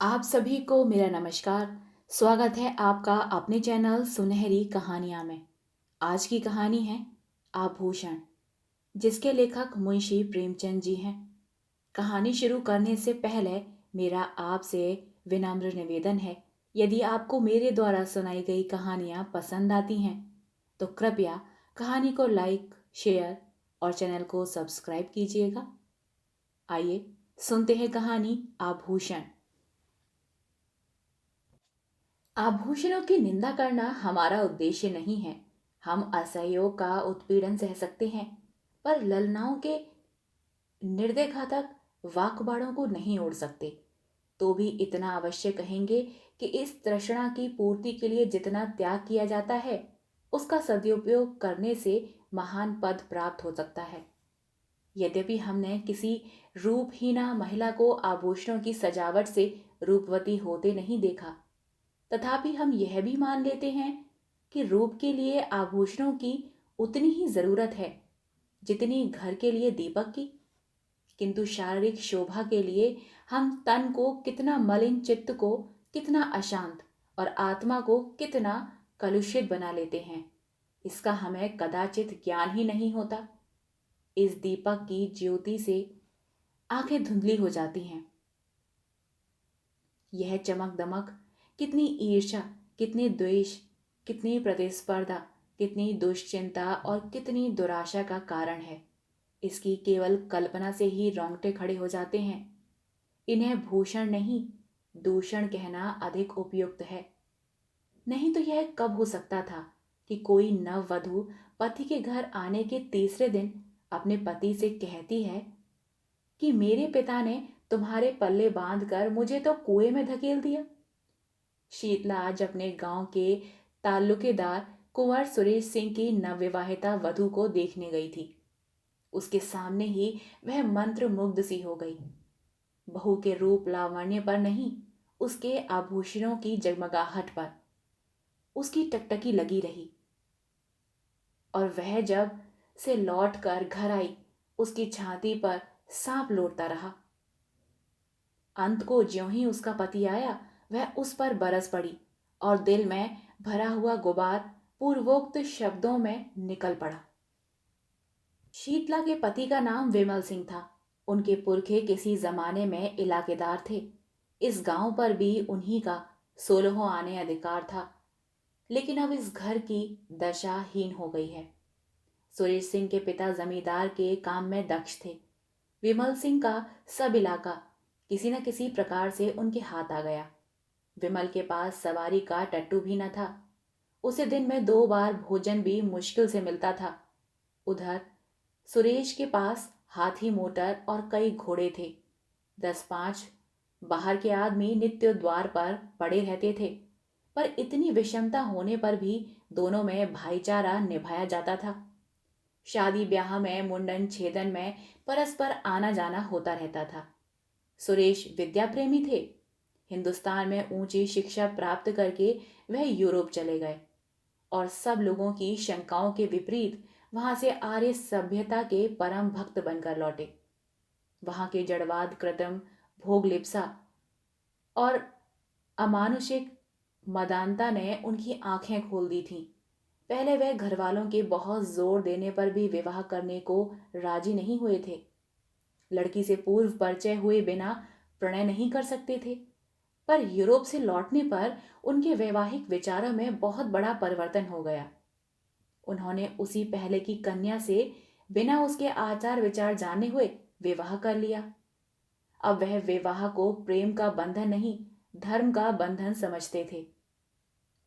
आप सभी को मेरा नमस्कार। स्वागत है आपका अपने चैनल सुनहरी कहानियाँ में। आज की कहानी है आभूषण, जिसके लेखक मुंशी प्रेमचंद जी हैं। कहानी शुरू करने से पहले मेरा आपसे विनम्र निवेदन है, यदि आपको मेरे द्वारा सुनाई गई कहानियाँ पसंद आती हैं तो कृपया कहानी को लाइक, शेयर और चैनल को सब्सक्राइब कीजिएगा। आइए सुनते हैं कहानी आभूषण। आभूषणों की निंदा करना हमारा उद्देश्य नहीं है। हम असहयोग का उत्पीड़न सह सकते हैं, पर ललनाओं के निर्दय घातक वाकबाड़ों को नहीं ओढ़ सकते। तो भी इतना अवश्य कहेंगे कि इस तृष्णा की पूर्ति के लिए जितना त्याग किया जाता है, उसका सदुपयोग करने से महान पद प्राप्त हो सकता है। यद्यपि हमने किसी रूपहीना महिला को आभूषणों की सजावट से रूपवती होते नहीं देखा, तथापि हम यह भी मान लेते हैं कि रूप के लिए आभूषणों की उतनी ही जरूरत है जितनी घर के लिए दीपक की। किंतु शारीरिक शोभा के लिए हम तन को कितना मलिन, चित्त को कितना अशांत और आत्मा को कितना कलुषित बना लेते हैं, इसका हमें कदाचित ज्ञान ही नहीं होता। इस दीपक की ज्योति से आंखें धुंधली हो जाती हैं। यह चमक दमक कितनी ईर्ष्या, कितनी द्वेष, कितनी प्रतिस्पर्धा, कितनी दुश्चिंता और कितनी दुराशा का कारण है, इसकी केवल कल्पना से ही रोंगटे खड़े हो जाते हैं। इन्हें भूषण नहीं, दूषण कहना अधिक उपयुक्त है। नहीं तो यह कब हो सकता था कि कोई नववधु पति के घर आने के तीसरे दिन अपने पति से कहती है कि मेरे पिता ने तुम्हारे पल्ले बांधकर मुझे तो कुएं में धकेल दिया। शीतला आज अपने गांव के ताल्लुकेदार कुंवर सुरेश सिंह की नवविवाहिता वधु को देखने गई थी। उसके सामने ही वह मंत्र मुग्ध सी हो गई। बहू के रूप लावण्य पर नहीं, उसके आभूषणों की जगमगाहट पर उसकी टकटकी लगी रही। और वह जब से लौट कर घर आई, उसकी छाती पर सांप लौटता रहा। अंत को ज्यों ही उसका पति आया, वह उस पर बरस पड़ी और दिल में भरा हुआ गुबार पूर्वोक्त शब्दों में निकल पड़ा। शीतला के पति का नाम विमल सिंह था। उनके पुरखे किसी जमाने में इलाकेदार थे। इस गांव पर भी उन्हीं का 16 आने अधिकार था, लेकिन अब इस घर की दशा हीन हो गई है। सुरेश सिंह के पिता जमींदार के काम में दक्ष थे। विमल सिंह का सब इलाका किसी न किसी प्रकार से उनके हाथ आ गया। विमल के पास सवारी का टट्टू भी न था। उसे दिन में 2 बार भोजन भी मुश्किल से मिलता था। उधर सुरेश के पास हाथी मोटर और कई घोड़े थे। 10-5 बाहर के आदमी नित्य द्वार पर पड़े रहते थे, पर इतनी विषमता होने पर भी दोनों में भाईचारा निभाया जाता था। शादी ब्याह में, मुंडन छेदन में परस्पर आना जाना होता रहता था। सुरेश विद्या प्रेमी थे। हिंदुस्तान में ऊंची शिक्षा प्राप्त करके वह यूरोप चले गए और सब लोगों की शंकाओं के विपरीत वहां से आर्य सभ्यता के परम भक्त बनकर लौटे। वहां के जड़वाद, कृत्रिम भोग लिप्सा और अमानुषिक मदानता ने उनकी आंखें खोल दी थीं। पहले वह घर वालों के बहुत जोर देने पर भी विवाह करने को राजी नहीं हुए थे। लड़की से पूर्व परिचय हुए बिना प्रणय नहीं कर सकते थे। पर यूरोप से लौटने पर उनके वैवाहिक विचारों में बहुत बड़ा परिवर्तन हो गया। उन्होंने उसी पहले की कन्या से बिना उसके आचार विचार जाने हुए विवाह कर लिया। अब वह विवाह को प्रेम का बंधन नहीं, धर्म का बंधन समझते थे।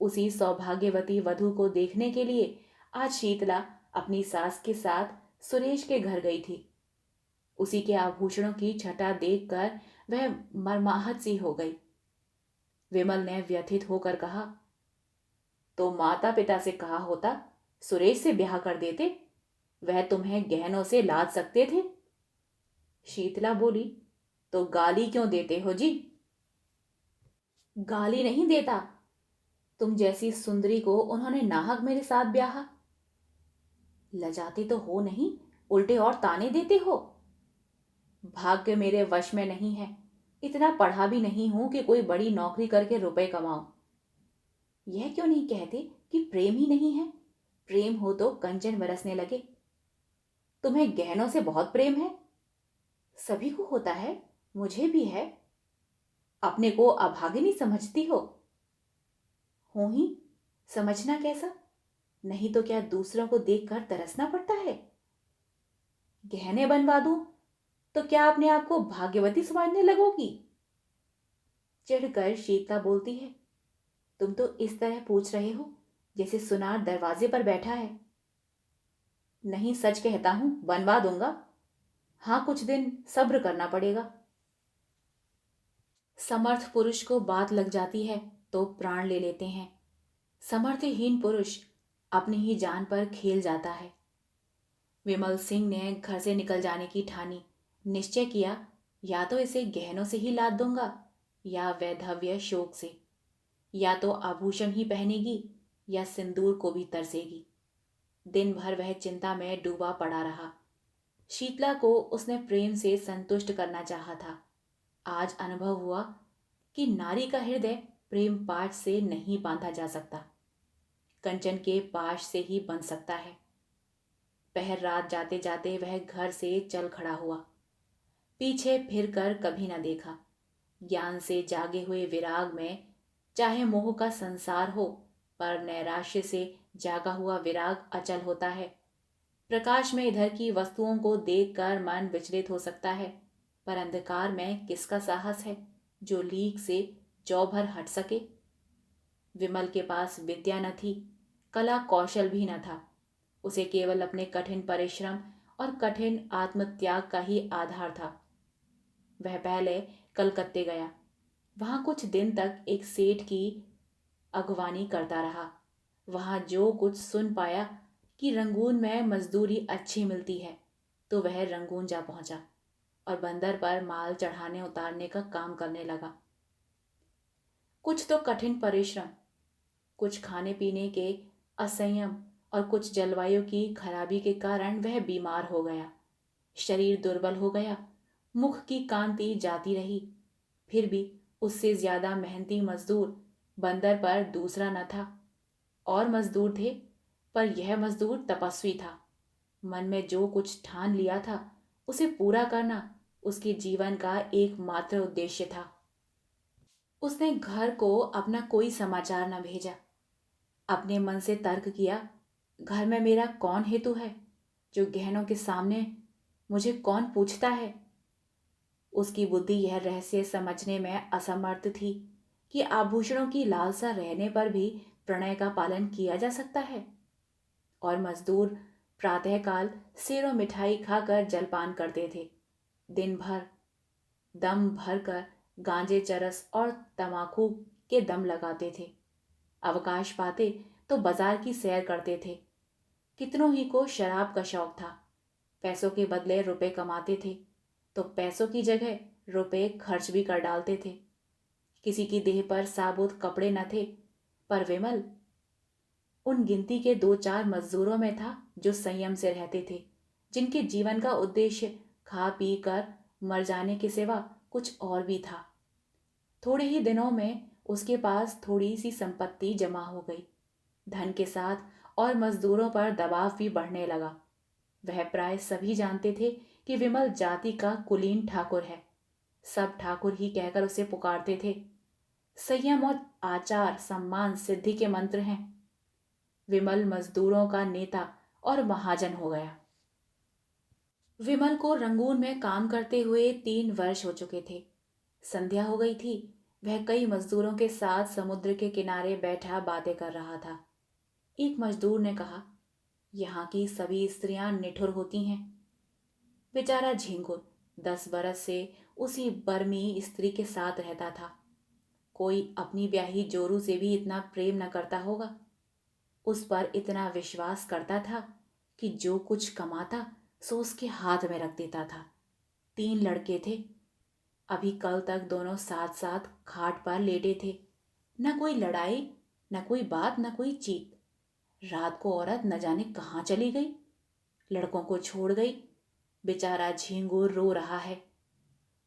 उसी सौभाग्यवती वधु को देखने के लिए आज शीतला अपनी सास के साथ सुरेश के घर गई थी। उसी के आभूषणों की छटा देखकर वह मर्माहत सी हो गई। विमल ने व्यथित होकर कहा, तो माता पिता से कहा होता सुरेश से ब्याह कर देते, वह तुम्हें गहनों से लाद सकते थे। शीतला बोली, तो गाली क्यों देते हो जी? गाली नहीं देता, तुम जैसी सुंदरी को उन्होंने नाहक मेरे साथ ब्याहा। लजाते तो हो नहीं, उल्टे और ताने देते हो। भाग्य मेरे वश में नहीं है, इतना पढ़ा भी नहीं हूं कि कोई बड़ी नौकरी करके रुपए कमाऊं। यह क्यों नहीं कहते कि प्रेम ही नहीं है? प्रेम हो तो कंचन बरसने लगे। तुम्हें गहनों से बहुत प्रेम है? सभी को होता है, मुझे भी है। अपने को अभागिनी समझती हो? हूं ही। समझना कैसा? नहीं तो क्या दूसरों को देखकर तरसना पड़ता है? गहने बनवा दूं तो क्या अपने आप को भाग्यवती समझने लगोगी? चिढ़कर शीतला बोलती है, तुम तो इस तरह पूछ रहे हो जैसे सुनार दरवाजे पर बैठा है। नहीं, सच कहता हूं, बनवा दूंगा। हाँ, कुछ दिन सब्र करना पड़ेगा। समर्थ पुरुष को बात लग जाती है तो प्राण ले लेते हैं। समर्थहीन पुरुष अपनी ही जान पर खेल जाता है। विमल सिंह ने घर से निकल जाने की ठानी। निश्चय किया, या तो इसे गहनों से ही लाद दूंगा या वैधव्य शोक से। या तो आभूषण ही पहनेगी या सिंदूर को भी तरसेगी। दिन भर वह चिंता में डूबा पड़ा रहा। शीतला को उसने प्रेम से संतुष्ट करना चाहा था। आज अनुभव हुआ कि नारी का हृदय प्रेम पाश से नहीं बांधा जा सकता, कंचन के पाश से ही बन सकता है। पहर रात जाते जाते वह घर से चल खड़ा हुआ। पीछे फिर कर कभी न देखा। ज्ञान से जागे हुए विराग में चाहे मोह का संसार हो, पर नैराश्य से जागा हुआ विराग अचल होता है। प्रकाश में इधर की वस्तुओं को देखकर मन विचलित हो सकता है, पर अंधकार में किसका साहस है जो लीक से जौ भर हट सके? विमल के पास विद्या न थी, कला कौशल भी न था। उसे केवल अपने कठिन परिश्रम और कठिन आत्मत्याग का ही आधार था। वह पहले कलकत्ते गया। वहां कुछ दिन तक एक सेठ की अगवानी करता रहा। वहां जो कुछ सुन पाया कि रंगून में मजदूरी अच्छी मिलती है, तो वह रंगून जा पहुंचा और बंदर पर माल चढ़ाने उतारने का काम करने लगा। कुछ तो कठिन परिश्रम, कुछ खाने पीने के असंयम और कुछ जलवायु की खराबी के कारण वह बीमार हो गया। शरीर दुर्बल हो गया, मुख की कांति जाती रही। फिर भी उससे ज्यादा मेहनती मजदूर बंदर पर दूसरा न था। और मजदूर थे, पर यह मजदूर तपस्वी था। मन में जो कुछ ठान लिया था उसे पूरा करना उसके जीवन का एकमात्र उद्देश्य था। उसने घर को अपना कोई समाचार न भेजा। अपने मन से तर्क किया, घर में मेरा कौन हेतु है? जो गहनों के सामने मुझे कौन पूछता है? उसकी बुद्धि यह रहस्य समझने में असमर्थ थी कि आभूषणों की लालसा रहने पर भी प्रणय का पालन किया जा सकता है। और मजदूर प्रातःकाल सेरो मिठाई खाकर जलपान करते थे। दिन भर दम भरकर गांजे, चरस और तमाकू के दम लगाते थे। अवकाश पाते तो बाजार की सैर करते थे। कितनों ही को शराब का शौक था। पैसों के बदले रुपए कमाते थे तो पैसों की जगह रुपए खर्च भी कर डालते थे। किसी की देह पर साबुत कपड़े न थे, पर विमल उन गिनती के दो चार मजदूरों में था जो संयम से रहते थे, जिनके जीवन का उद्देश्य खा पी कर मर जाने के सिवा कुछ और भी था। थोड़े ही दिनों में उसके पास थोड़ी सी संपत्ति जमा हो गई। धन के साथ और मजदूरों पर दबाव भी बढ़ने लगा। वह प्राय सभी जानते थे कि विमल जाति का कुलीन ठाकुर है। सब ठाकुर ही कहकर उसे पुकारते थे। संयम और आचार सम्मान सिद्धि के मंत्र हैं। विमल मजदूरों का नेता और महाजन हो गया। विमल को रंगून में काम करते हुए 3 वर्ष हो चुके थे। संध्या हो गई थी। वह कई मजदूरों के साथ समुद्र के किनारे बैठा बातें कर रहा था। एक मजदूर ने कहा, यहाँ की सभी स्त्रियां निठुर होती हैं। बेचारा झिंगुर 10 बरस से उसी बर्मी स्त्री के साथ रहता था। कोई अपनी ब्याही जोरू से भी इतना प्रेम न करता होगा। उस पर इतना विश्वास करता था कि जो कुछ कमाता सो उसके हाथ में रख देता था। 3 लड़के थे। अभी कल तक दोनों साथ साथ खाट पर लेटे थे। न कोई लड़ाई, न कोई बात, न कोई चीत। रात को औरत न जाने कहाँ चली गई, लड़कों को छोड़ गई। बेचारा झिंगुर रो रहा है।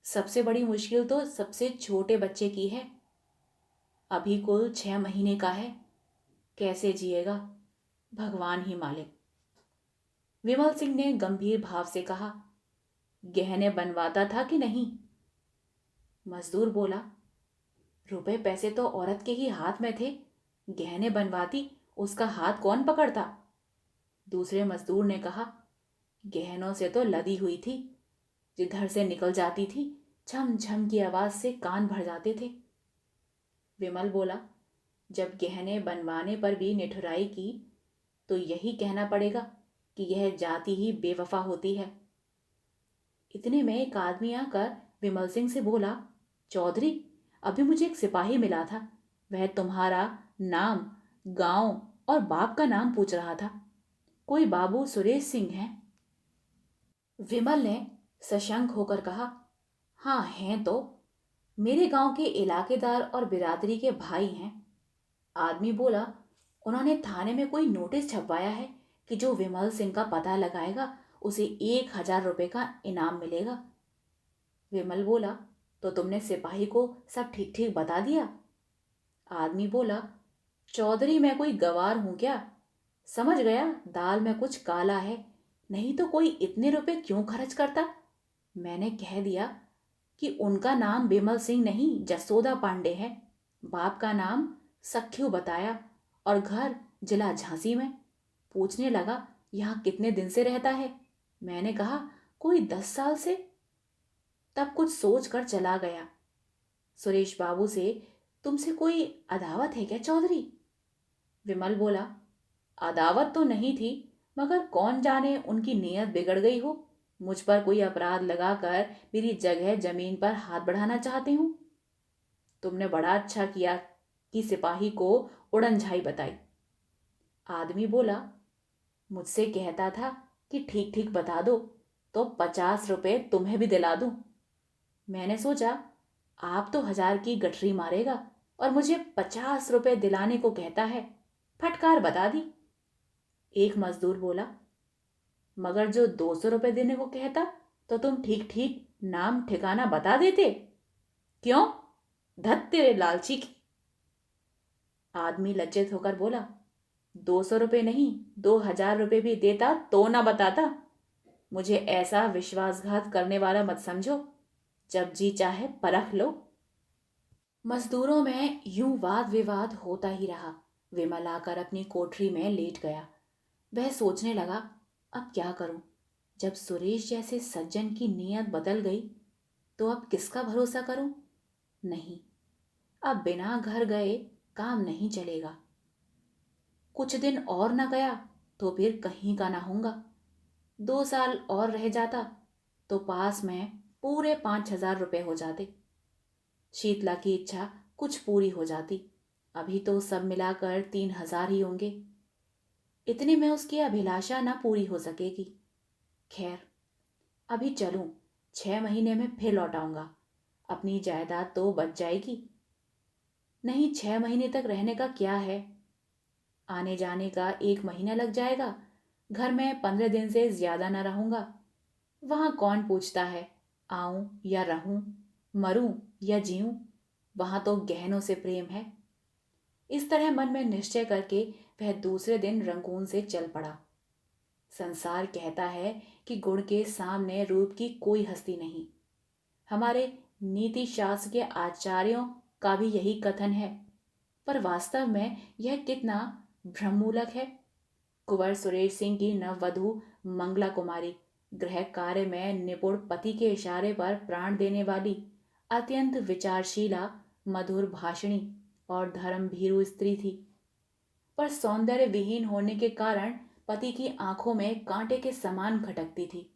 सबसे बड़ी मुश्किल तो सबसे छोटे बच्चे की है। अभी कुल 6 महीने का है। कैसे जिएगा, भगवान ही मालिक। विमल सिंह ने गंभीर भाव से कहा। गहने बनवाता था कि नहीं? मजदूर बोला। रुपए पैसे तो औरत के ही हाथ में थे, गहने बनवाती उसका हाथ कौन पकड़ता? दूसरे मजदूर ने कहा। गहनों से तो लदी हुई थी, जिधर से निकल जाती थी झम झम की आवाज से कान भर जाते थे। विमल बोला। जब गहने बनवाने पर भी निठुराई की तो यही कहना पड़ेगा कि यह जाति ही बेवफा होती है। इतने में एक आदमी आकर विमल सिंह से बोला। चौधरी, अभी मुझे एक सिपाही मिला था, वह तुम्हारा नाम, गांव और बाप का नाम पूछ रहा था। कोई बाबू सुरेश सिंह है? विमल ने सशंक होकर कहा। हाँ हैं तो, मेरे गांव के इलाकेदार और बिरादरी के भाई हैं। आदमी बोला। उन्होंने थाने में कोई नोटिस छपवाया है कि जो विमल सिंह का पता लगाएगा उसे 1,000 रुपये का इनाम मिलेगा। विमल बोला। तो तुमने सिपाही को सब ठीक ठीक बता दिया? आदमी बोला। चौधरी, मैं कोई गवार हूं क्या? समझ गया दाल में कुछ काला है, नहीं तो कोई इतने रुपए क्यों खर्च करता। मैंने कह दिया कि उनका नाम विमल सिंह नहीं जसोदा पांडे है। बाप का नाम सख्यू बताया और घर जिला झांसी में। पूछने लगा यहाँ कितने दिन से रहता है। मैंने कहा कोई 10 साल से। तब कुछ सोच कर चला गया। सुरेश बाबू से तुमसे कोई अदावत है क्या चौधरी? विमल बोला। अदावत तो नहीं थी, मगर कौन जाने उनकी नीयत बिगड़ गई हो, मुझ पर कोई अपराध लगाकर मेरी जगह जमीन पर हाथ बढ़ाना चाहते हूं। तुमने बड़ा अच्छा किया कि सिपाही को उड़नझाई बताई। आदमी बोला। मुझसे कहता था कि ठीक ठीक बता दो तो 50 रुपए तुम्हें भी दिला दूं। मैंने सोचा आप तो 1,000 की गठरी मारेगा और मुझे 50 रुपए दिलाने को कहता है। फटकार बता दी। एक मजदूर बोला। मगर जो 200 रुपए देने को कहता तो तुम ठीक ठीक नाम ठिकाना बता देते। क्यों? धत तेरे लालची की। आदमी लज्जित होकर बोला। 200 रुपए नहीं, 2,000 रुपए भी देता तो ना बताता। मुझे ऐसा विश्वासघात करने वाला मत समझो, जब जी चाहे परख लो। मजदूरों में यूं वाद विवाद होता ही रहा। विमल आकर अपनी कोठरी में लेट गया। वह सोचने लगा, अब क्या करूं? जब सुरेश जैसे सज्जन की नीयत बदल गई तो अब किसका भरोसा करूं? नहीं, अब बिना घर गए काम नहीं चलेगा। कुछ दिन और न गया तो फिर कहीं का ना होऊंगा। 2 साल और रह जाता तो पास में पूरे 5,000 रुपये हो जाते। शीतला की इच्छा कुछ पूरी हो जाती। अभी तो सब मिलाकर 3,000 ही होंगे। इतने में उसकी अभिलाषा ना पूरी हो सकेगी। खैर, अभी चलूं, 6 महीने में फिर लौट आऊंगा। अपनी जायदाद तो बच जाएगी। नहीं, 6 महीने तक रहने का क्या है? आने जाने का 1 महीना लग जाएगा। घर में 15 दिन से ज्यादा न रहूंगा। वहां कौन पूछता है आऊं या रहूं, मरूं या जीऊं? वहां तो गहनों से प्रेम है। इस तरह मन में निश्चय करके वह दूसरे दिन रंगून से चल पड़ा। संसार कहता है कि गुण के सामने रूप की कोई हस्ती नहीं। हमारे नीति शास्त्र के आचार्यों का भी यही कथन है, पर वास्तव में यह कितना भ्रममूलक है। कुंवर सुरेश सिंह की नववधु मंगला कुमारी गृह कार्य में निपुण, पति के इशारे पर प्राण देने वाली, अत्यंत विचारशीला, मधुर भाषिणी और धर्म भीरू स्त्री थी, पर सौंदर्य विहीन होने के कारण पति की आंखों में कांटे के समान खटकती थी।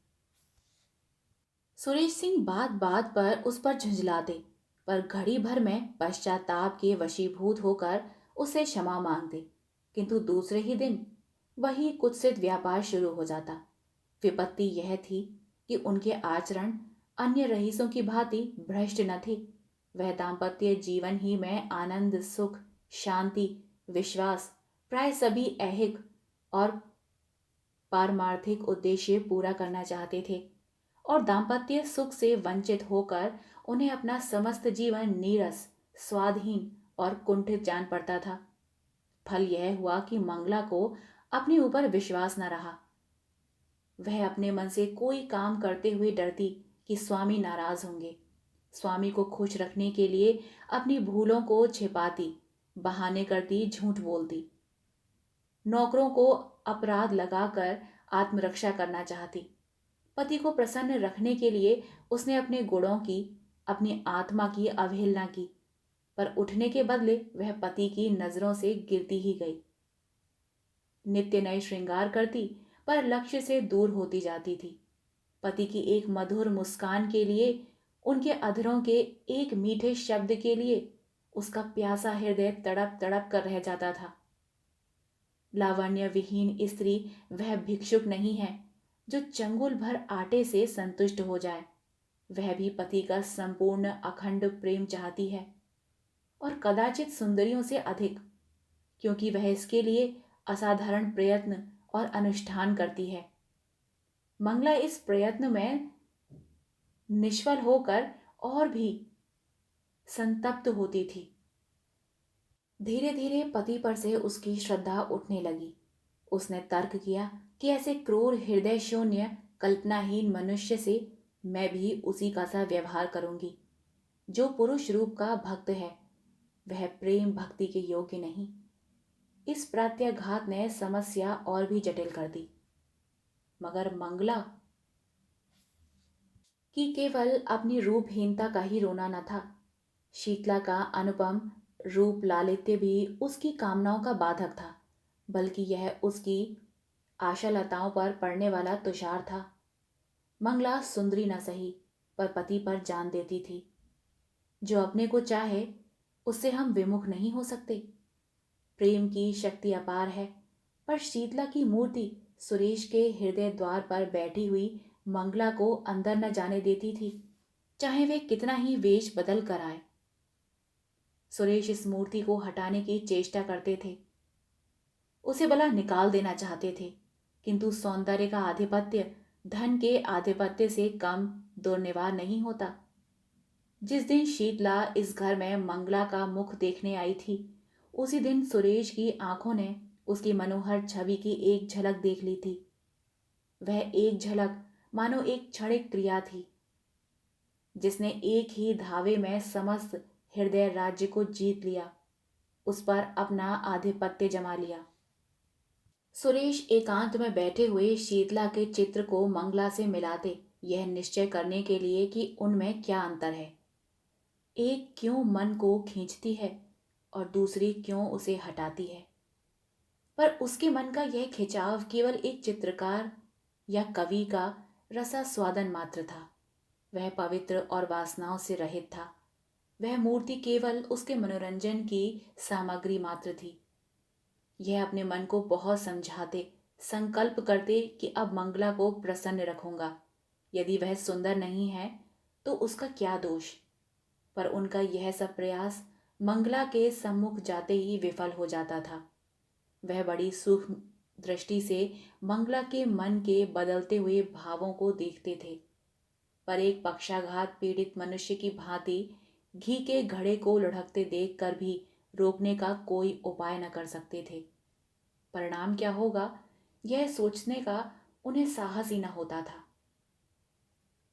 सुरेश सिंह बात बात पर उस पर झुंझलाते, पर घड़ी भर में पश्चाताप के वशीभूत होकर उसे क्षमा मांगते, किंतु दूसरे ही दिन वही कुत्सित व्यापार शुरू हो जाता। विपत्ति यह थी कि उनके आचरण अन्य रईसों की भांति भ्रष्ट न थे। वह दाम्पत्य जीवन ही में आनंद, सुख, शांति, विश्वास, प्राय सभी ऐहिक और पारमार्थिक उद्देश्य पूरा करना चाहते थे और दाम्पत्य सुख से वंचित होकर उन्हें अपना समस्त जीवन नीरस, स्वादहीन और कुंठित जान पड़ता था। फल यह हुआ कि मंगला को अपने ऊपर विश्वास न रहा। वह अपने मन से कोई काम करते हुए डरती कि स्वामी नाराज होंगे। स्वामी को खुश रखने के लिए अपनी भूलों को छिपाती, बहाने करती, झूठ बोलती, नौकरों को अपराध लगाकर आत्मरक्षा करना चाहती। पति को प्रसन्न रखने के लिए उसने अपने गुणों की, अपनी आत्मा की अवहेलना की, पर उठने के बदले वह पति की नजरों से गिरती ही गई। नित्य नए श्रृंगार करती, पर लक्ष्य से दूर होती जाती थी। पति की एक मधुर मुस्कान के लिए, उनके अधरों के एक मीठे शब्द के लिए उसका प्यासा हृदय तड़प तड़प कर रह जाता था। लावण्य विहीन स्त्री वह भिक्षुक नहीं है जो चंगुल भर आटे से संतुष्ट हो जाए। वह भी पति का संपूर्ण अखंड प्रेम चाहती है, और कदाचित सुंदरियों से अधिक, क्योंकि वह इसके लिए असाधारण प्रयत्न और अनुष्ठान करती है। मंगला इस प्रयत्न में निष्फल होकर और भी संतप्त होती थी। धीरे धीरे पति पर से उसकी श्रद्धा उठने लगी। उसने तर्क किया कि ऐसे क्रूर, हृदय शून्य, कल्पनाहीन मनुष्य से मैं भी उसी का सा व्यवहार करूंगी। जो पुरुष रूप का भक्त है वह प्रेम भक्ति के योग्य नहीं। इस प्रत्याघात ने समस्या और भी जटिल कर दी। मगर मंगला कि केवल अपनी रूपहीनता का ही रोना न था। शीतला का अनुपम रूप लालित्य भी उसकी कामनाओं का बाधक था, बल्कि यह उसकी आशालताओं पर पड़ने वाला तुषार था। मंगला सुंदरी न सही, पर पति पर जान देती थी। जो अपने को चाहे उससे हम विमुख नहीं हो सकते। प्रेम की शक्ति अपार है, पर शीतला की मूर्ति सुरेश के हृदय द्वार पर बैठी हुई मंगला को अंदर न जाने देती थी, चाहे वे कितना ही वेश बदल कर आए। सुरेश इस मूर्ति को हटाने की चेष्टा करते थे, उसे भला निकाल देना चाहते थे, किंतु सौंदर्य का आधिपत्य धन के आधिपत्य से कम दुर्निवार नहीं होता। जिस दिन शीतला इस घर में मंगला का मुख देखने आई थी, उसी दिन सुरेश की आंखों ने उसकी मनोहर छवि की एक झलक देख ली थी। वह एक झलक मानो एक क्षणिक क्रिया थी, जिसने एक ही धावे में समस्त हृदय राज्य को जीत लिया, उस पर अपना आधिपत्य जमा लिया। सुरेश एकांत में बैठे हुए शीतला के चित्र को मंगला से मिलाते, यह निश्चय करने के लिए कि उनमें क्या अंतर है। एक क्यों मन को खींचती है और दूसरी क्यों उसे हटाती है। पर उसके मन का यह खिंचाव केवल एक चित्रकार या कवि का रसास्वादन मात्र था। वह पवित्र और वासनाओं से रहित था। वह मूर्ति केवल उसके मनोरंजन की सामग्री मात्र थी। यह अपने मन को बहुत समझाते, संकल्प करते कि अब मंगला को प्रसन्न रखूंगा। यदि वह सुंदर नहीं है तो उसका क्या दोष। पर उनका यह सब प्रयास मंगला के सम्मुख जाते ही विफल हो जाता था। वह बड़ी सूक्ष्म दृष्टि से मंगला के मन के बदलते हुए भावों को देखते थे, पर एक पक्षाघात पीड़ित मनुष्य की भांति घी के घड़े को लुढ़कते देखकर भी रोकने का कोई उपाय न कर सकते थे। परिणाम क्या होगा यह सोचने का उन्हें साहस ही न होता था।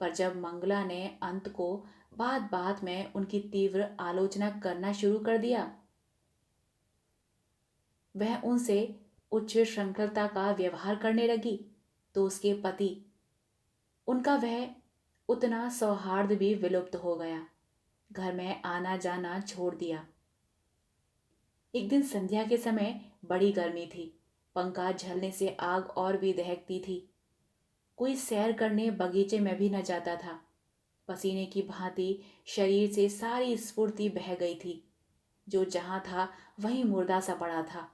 पर जब मंगला ने अंत को बात बात में उनकी तीव्र आलोचना करना शुरू कर दिया, वह उनसे उच्च श्रृंखलता का व्यवहार करने लगी, तो उसके पति, उनका वह उतना सौहार्द भी विलुप्त हो गया। घर में आना जाना छोड़ दिया। एक दिन संध्या के समय बड़ी गर्मी थी। पंखा झलने से आग और भी दहकती थी। कोई सैर करने बगीचे में भी न जाता था। पसीने की भांति शरीर से सारी स्फूर्ति बह गई थी। जो जहां था वहीं मुर्दा सा पड़ा था।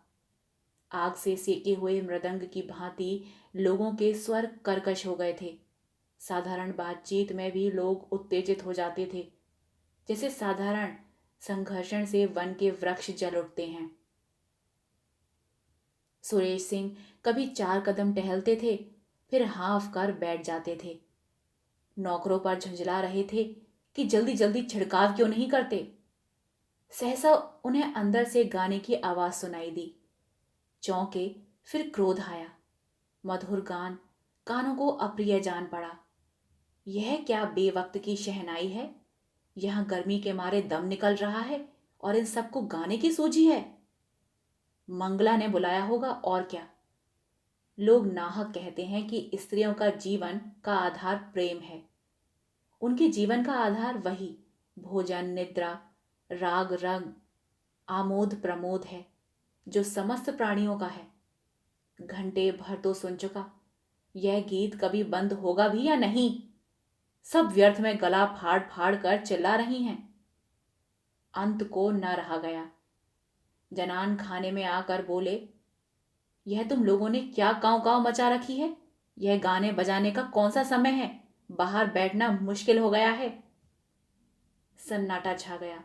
आग से सेके हुए मृदंग की भांति लोगों के स्वर कर्कश हो गए थे। साधारण बातचीत में भी लोग उत्तेजित हो जाते थे, जैसे साधारण संघर्षण से वन के वृक्ष जल उठते हैं। सुरेश सिंह कभी 4 कदम टहलते थे, फिर हाँफ कर बैठ जाते थे। नौकरों पर झुंझला रहे थे कि जल्दी जल्दी छिड़काव क्यों नहीं करते। सहसा उन्हें अंदर से गाने की आवाज सुनाई दी। चौंके, फिर क्रोध आया। मधुर गान कानों को अप्रिय जान पड़ा। यह क्या बेवक्त की शहनाई है। यहां गर्मी के मारे दम निकल रहा है और इन सबको गाने की सूझी है। मंगला ने बुलाया होगा और क्या। लोग नाहक कहते हैं कि स्त्रियों का जीवन का आधार प्रेम है। उनके जीवन का आधार वही भोजन, निद्रा, राग, रंग, आमोद प्रमोद है जो समस्त प्राणियों का है। घंटे भर तो सुन चुका। यह गीत कभी बंद होगा भी या नहीं। सब व्यर्थ में गला फाड़ फाड़ कर चिल्ला रही हैं। अंत को न रहा गया। जनान खाने में आकर बोले, यह तुम लोगों ने क्या कांव कांव मचा रखी है। यह गाने बजाने का कौन सा समय है। बाहर बैठना मुश्किल हो गया है। सन्नाटा छा गया,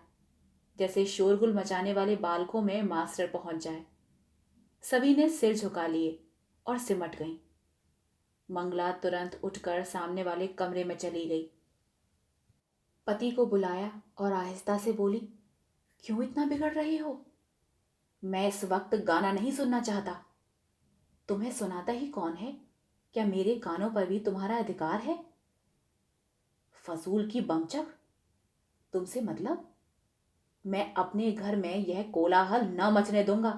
जैसे शोरगुल मचाने वाले बालकों में मास्टर पहुंच जाए। सभी ने सिर झुका लिए और सिमट गईं। मंगला तुरंत उठकर सामने वाले कमरे में चली गई। पति को बुलाया और आहिस्ता से बोली, क्यों इतना बिगड़ रही हो। मैं इस वक्त गाना नहीं सुनना चाहता। तुम्हें सुनाता ही कौन है। क्या मेरे कानों पर भी तुम्हारा अधिकार है। फजूल की बमचक। तुमसे मतलब। मैं अपने घर में यह कोलाहल न मचने दूंगा।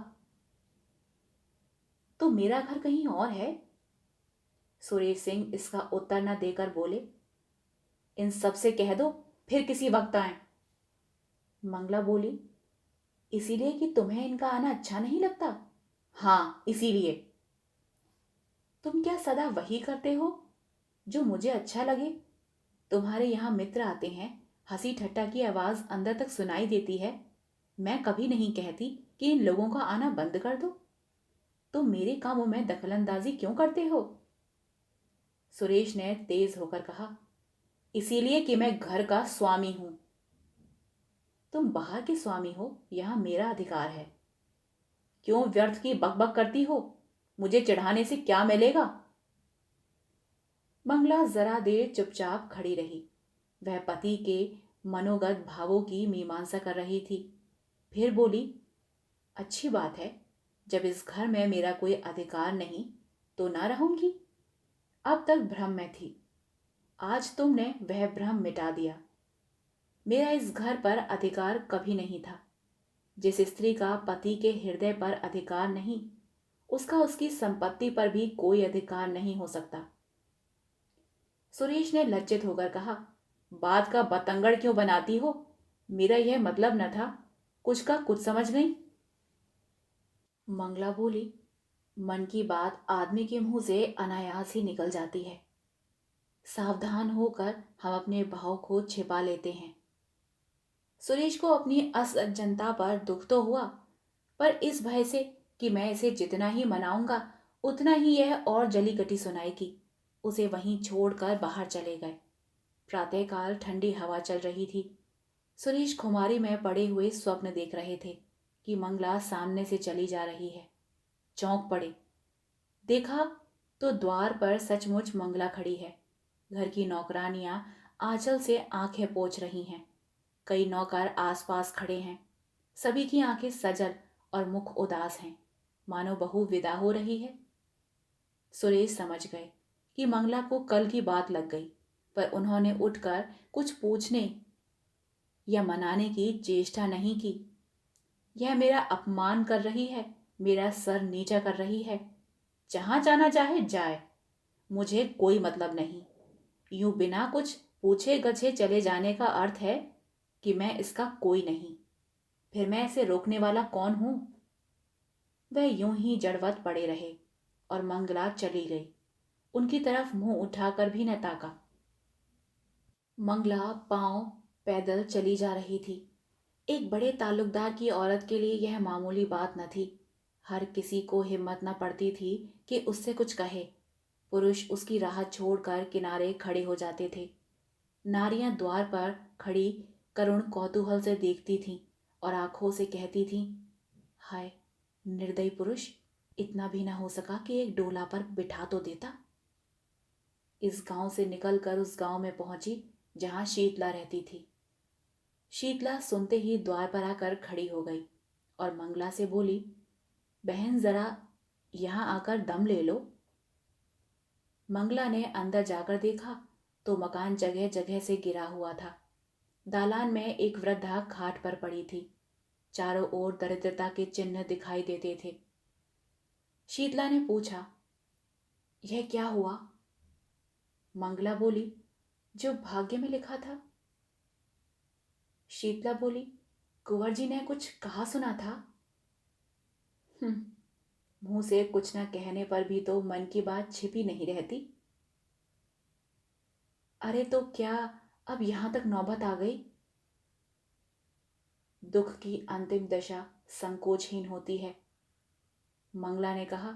तो मेरा घर कहीं और है। सुरेश सिंह इसका उत्तर न देकर बोले, इन सब से कह दो फिर किसी वक्त आए। मंगला बोली, इसीलिए कि तुम्हें इनका आना अच्छा नहीं लगता। हाँ, इसीलिए। तुम क्या सदा वही करते हो जो मुझे अच्छा लगे। तुम्हारे यहां मित्र आते हैं, हंसी ठट्टा की आवाज अंदर तक सुनाई देती है। मैं कभी नहीं कहती कि इन लोगों का आना बंद कर दो। तुम मेरे कामों में दखलंदाजी क्यों करते हो। सुरेश ने तेज होकर कहा, इसीलिए कि मैं घर का स्वामी हूं। तुम बाहर के स्वामी हो, यहां मेरा अधिकार है। क्यों व्यर्थ की बकबक करती हो। मुझे चिढ़ाने से क्या मिलेगा। मंगला जरा देर चुपचाप खड़ी रही। वह पति के मनोगत भावों की मीमांसा कर रही थी। फिर बोली, अच्छी बात है। जब इस घर में मेरा कोई अधिकार नहीं तो ना रहूंगी। अब तक भ्रम में थी, आज तुमने वह भ्रम मिटा दिया। मेरा इस घर पर अधिकार कभी नहीं था। जिस स्त्री का पति के हृदय पर अधिकार नहीं, उसका उसकी संपत्ति पर भी कोई अधिकार नहीं हो सकता। सुरेश ने लज्जित होकर कहा, बात का बतंगड़ क्यों बनाती हो। मेरा यह मतलब न था। कुछ का कुछ समझ गई। मंगला बोली, मन की बात आदमी के मुंह से अनायास ही निकल जाती है। सावधान होकर हम अपने भाव को छिपा लेते हैं। सुरेश को अपनी असज्जनता पर दुख तो हुआ, पर इस भय से कि मैं इसे जितना ही मनाऊंगा उतना ही यह और जली कटी सुनाएगी, उसे वहीं छोड़कर बाहर चले गए। प्रातःकाल ठंडी हवा चल रही थी। सुरेश खुमारी में पड़े हुए स्वप्न देख रहे थे कि मंगला सामने से चली जा रही है। चौंक पड़े। देखा तो द्वार पर सचमुच मंगला खड़ी है। घर की नौकरानियां आंचल से आंखें पोंछ रही हैं। कई नौकर आसपास खड़े हैं। सभी की आंखें सजल और मुख उदास हैं, मानो बहू विदा हो रही है। सुरेश समझ गए कि मंगला को कल की बात लग गई, पर उन्होंने उठकर कुछ पूछने या मनाने की चेष्टा नहीं की। यह मेरा अपमान कर रही है, मेरा सर नीचा कर रही है। जहां जाना चाहे जाए, मुझे कोई मतलब नहीं। यूं बिना कुछ पूछे गछे चले जाने का अर्थ है कि मैं इसका कोई नहीं। फिर मैं इसे रोकने वाला कौन हूं। वह यूं ही जड़वत पड़े रहे और मंगला चली गई। उनकी तरफ मुंह उठाकर भी न ताका। मंगला पांव पैदल चली जा रही थी। एक बड़े ताल्लुकदार की औरत के लिए यह मामूली बात न थी। हर किसी को हिम्मत न पड़ती थी कि उससे कुछ कहे। पुरुष उसकी राह छोड़कर किनारे खड़े हो जाते थे। नारियां द्वार पर खड़ी करुण कौतूहल से देखती थीं और आंखों से कहती थीं, हाय निर्दयी पुरुष, इतना भी ना हो सका कि एक डोला पर बिठा तो देता। इस गांव से निकलकर उस गांव में पहुंची जहां शीतला रहती थी। शीतला सुनते ही द्वार पर आकर खड़ी हो गई और मंगला से बोली, बहन जरा यहां आकर दम ले लो। मंगला ने अंदर जाकर देखा तो मकान जगह जगह से गिरा हुआ था। दालान में एक वृद्धा खाट पर पड़ी थी। चारों ओर दरिद्रता के चिन्ह दिखाई देते थे। शीतला ने पूछा, यह क्या हुआ? मंगला बोली, जो भाग्य में लिखा था। शीतला बोली, कुंवर जी ने कुछ कहा सुना था। मुंह से कुछ न कहने पर भी तो मन की बात छिपी नहीं रहती। अरे तो क्या अब यहां तक नौबत आ गई? दुख की अंतिम दशा संकोचहीन होती है। मंगला ने कहा,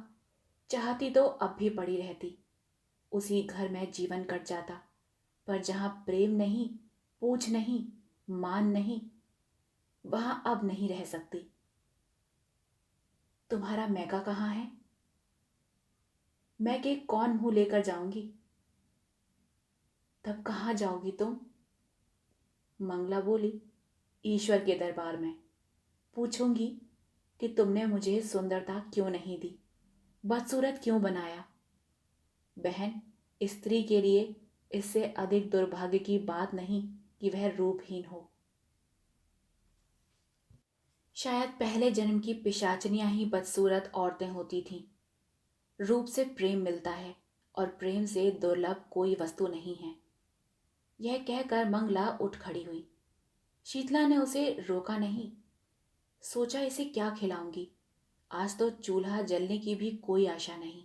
चाहती तो अब भी पड़ी रहती, उसी घर में जीवन कट जाता, पर जहां प्रेम नहीं, पूछ नहीं, मान नहीं, वहां अब नहीं रह सकती। तुम्हारा मैका कहाँ है? मैं के कौन मुंह लेकर जाऊंगी? तब कहाँ जाओगी तुम? मंगला बोली, ईश्वर के दरबार में। पूछूंगी कि तुमने मुझे सुंदरता क्यों नहीं दी, बदसूरत क्यों बनाया। बहन, स्त्री के लिए इससे अधिक दुर्भाग्य की बात नहीं कि वह रूपहीन हो। शायद पहले जन्म की पिशाचनियां ही बदसूरत औरतें होती थीं। रूप से प्रेम मिलता है और प्रेम से दुर्लभ कोई वस्तु नहीं है। यह कहकर मंगला उठ खड़ी हुई। शीतला ने उसे रोका नहीं। सोचा इसे क्या खिलाऊंगी, आज तो चूल्हा जलने की भी कोई आशा नहीं।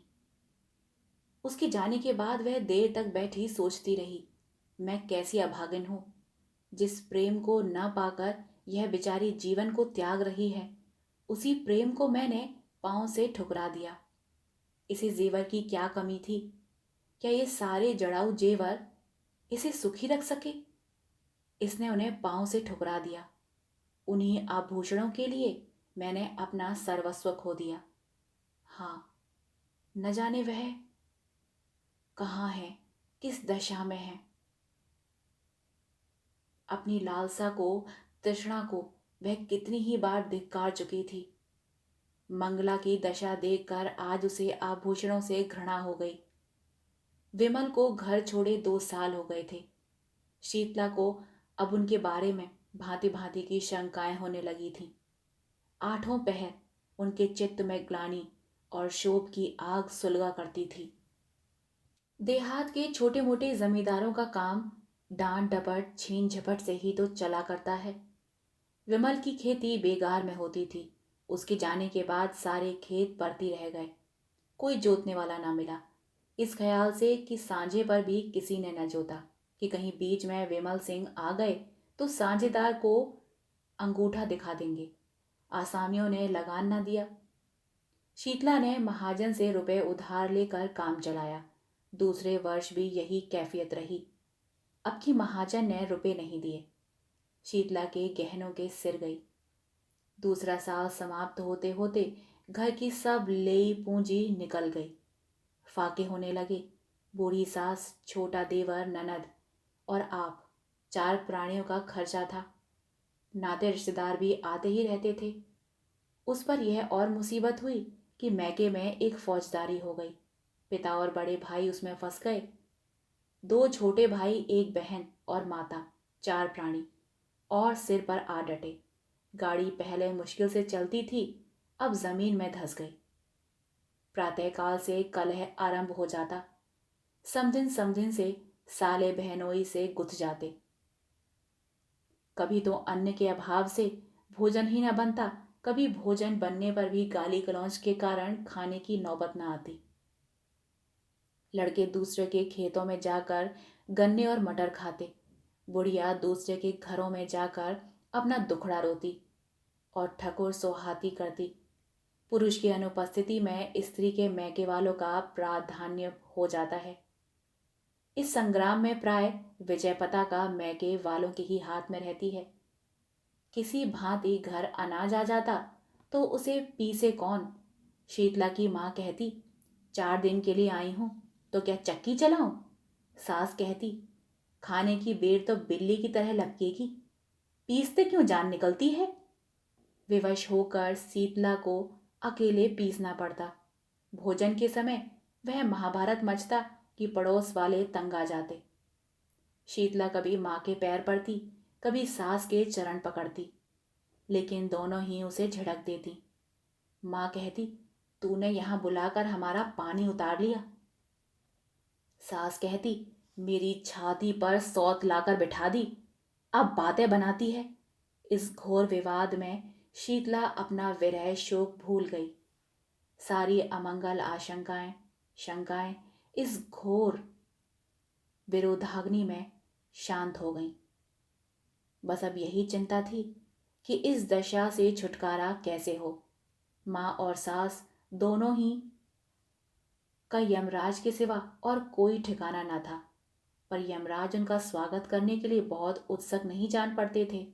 उसके जाने के बाद वह देर तक बैठी सोचती रही, मैं कैसी अभागिन हूं, जिस प्रेम को न पाकर यह बेचारी जीवन को त्याग रही है, उसी प्रेम को मैंने पांव से ठुकरा दिया। इसे जेवर की क्या कमी थी? क्या ये सारे जड़ाऊ जेवर इसे सुखी रख सके? इसने उन्हें पांव से ठुकरा दिया। उन्हीं आभूषणों के लिए मैंने अपना सर्वस्व खो दिया। हाँ, न जाने वह कहाँ है, किस दशा में है। अपनी लालसा को, तृष्णा को वह कितनी ही बार धिक्कार चुकी थी। मंगला की दशा देखकर आज उसे आभूषणों से घृणा हो गई। विमल को घर छोड़े 2 साल हो गए थे। शीतला को अब उनके बारे में भांति भांति की शंकाएं होने लगी थीं। आठों पहर उनके चित्त में ग्लानि और शोभ की आग सुलगा करती थी। देहात के छोटे मोटे जमींदारों का काम डांट डपट छीन झपट से ही तो चला करता है। विमल की खेती बेगार में होती थी। उसके जाने के बाद सारे खेत परती रह गए। कोई जोतने वाला ना मिला। इस ख्याल से कि सांझे पर भी किसी ने न जोता कि कहीं बीच में विमल सिंह आ गए तो साझेदार को अंगूठा दिखा देंगे। आसामियों ने लगान न दिया। शीतला ने महाजन से रुपए उधार लेकर काम चलाया। दूसरे वर्ष भी यही कैफियत रही। अब की महाजन ने रुपए नहीं दिए। शीतला के गहनों के सिर गई। दूसरा साल समाप्त होते होते घर की सब लेई पूंजी निकल गई। फाके होने लगे। बूढ़ी सास, छोटा देवर, ननद और आप, 4 प्राणियों का खर्चा था। नाते रिश्तेदार भी आते ही रहते थे। उस पर यह और मुसीबत हुई कि मैके में एक फौजदारी हो गई। पिता और बड़े भाई उसमें फंस गए। 2 छोटे भाई, एक बहन और माता, 4 प्राणी और सिर पर आ डटे। गाड़ी पहले मुश्किल से चलती थी, अब जमीन में धंस गई। प्रातःकाल से कलह आरंभ हो जाता। समधिन समधिन से, साले बहनोई से गुथ जाते। कभी तो अन्न के अभाव से भोजन ही न बनता, कभी भोजन बनने पर भी गाली गलौज के कारण खाने की नौबत न आती। लड़के दूसरे के खेतों में जाकर गन्ने और मटर खाते। बुढ़िया दूसरे के घरों में जाकर अपना दुखड़ा रोती और ठकुर सोहाती करती। पुरुष की अनुपस्थिति में स्त्री के मैके वालों का प्राधान्य हो जाता है। इस संग्राम में प्राय विजय पताका मैके वालों के ही हाथ में रहती है। किसी भांति घर अनाज आ जाता तो उसे पीसे कौन। शीतला की माँ कहती, 4 दिन के लिए आई हूं तो क्या चक्की चलाऊं? सास कहती, खाने की बेर तो बिल्ली की तरह लपकेगी, पीसते क्यों जान निकलती है। विवश होकर शीतला को अकेले पीसना पड़ता। भोजन के समय वह महाभारत मचता कि पड़ोस वाले तंग आ जाते। शीतला कभी माँ के पैर पड़ती, कभी सास के चरण पकड़ती, लेकिन दोनों ही उसे झिड़क देती। माँ कहती, तूने यहाँ बुलाकर हमारा पानी उतार लिया। सास कहती, मेरी छाती पर सौत लाकर बिठा दी, अब बातें बनाती है। इस घोर विवाद में शीतला अपना विरह शोक भूल गई। सारी अमंगल आशंकाएं, शंकाएं इस घोर विरोधाग्नि में शांत हो गईं। बस अब यही चिंता थी कि इस दशा से छुटकारा कैसे हो। माँ और सास दोनों ही का यमराज के सिवा और कोई ठिकाना न था, पर यमराज उनका स्वागत करने के लिए बहुत उत्सुक नहीं जान पड़ते थे।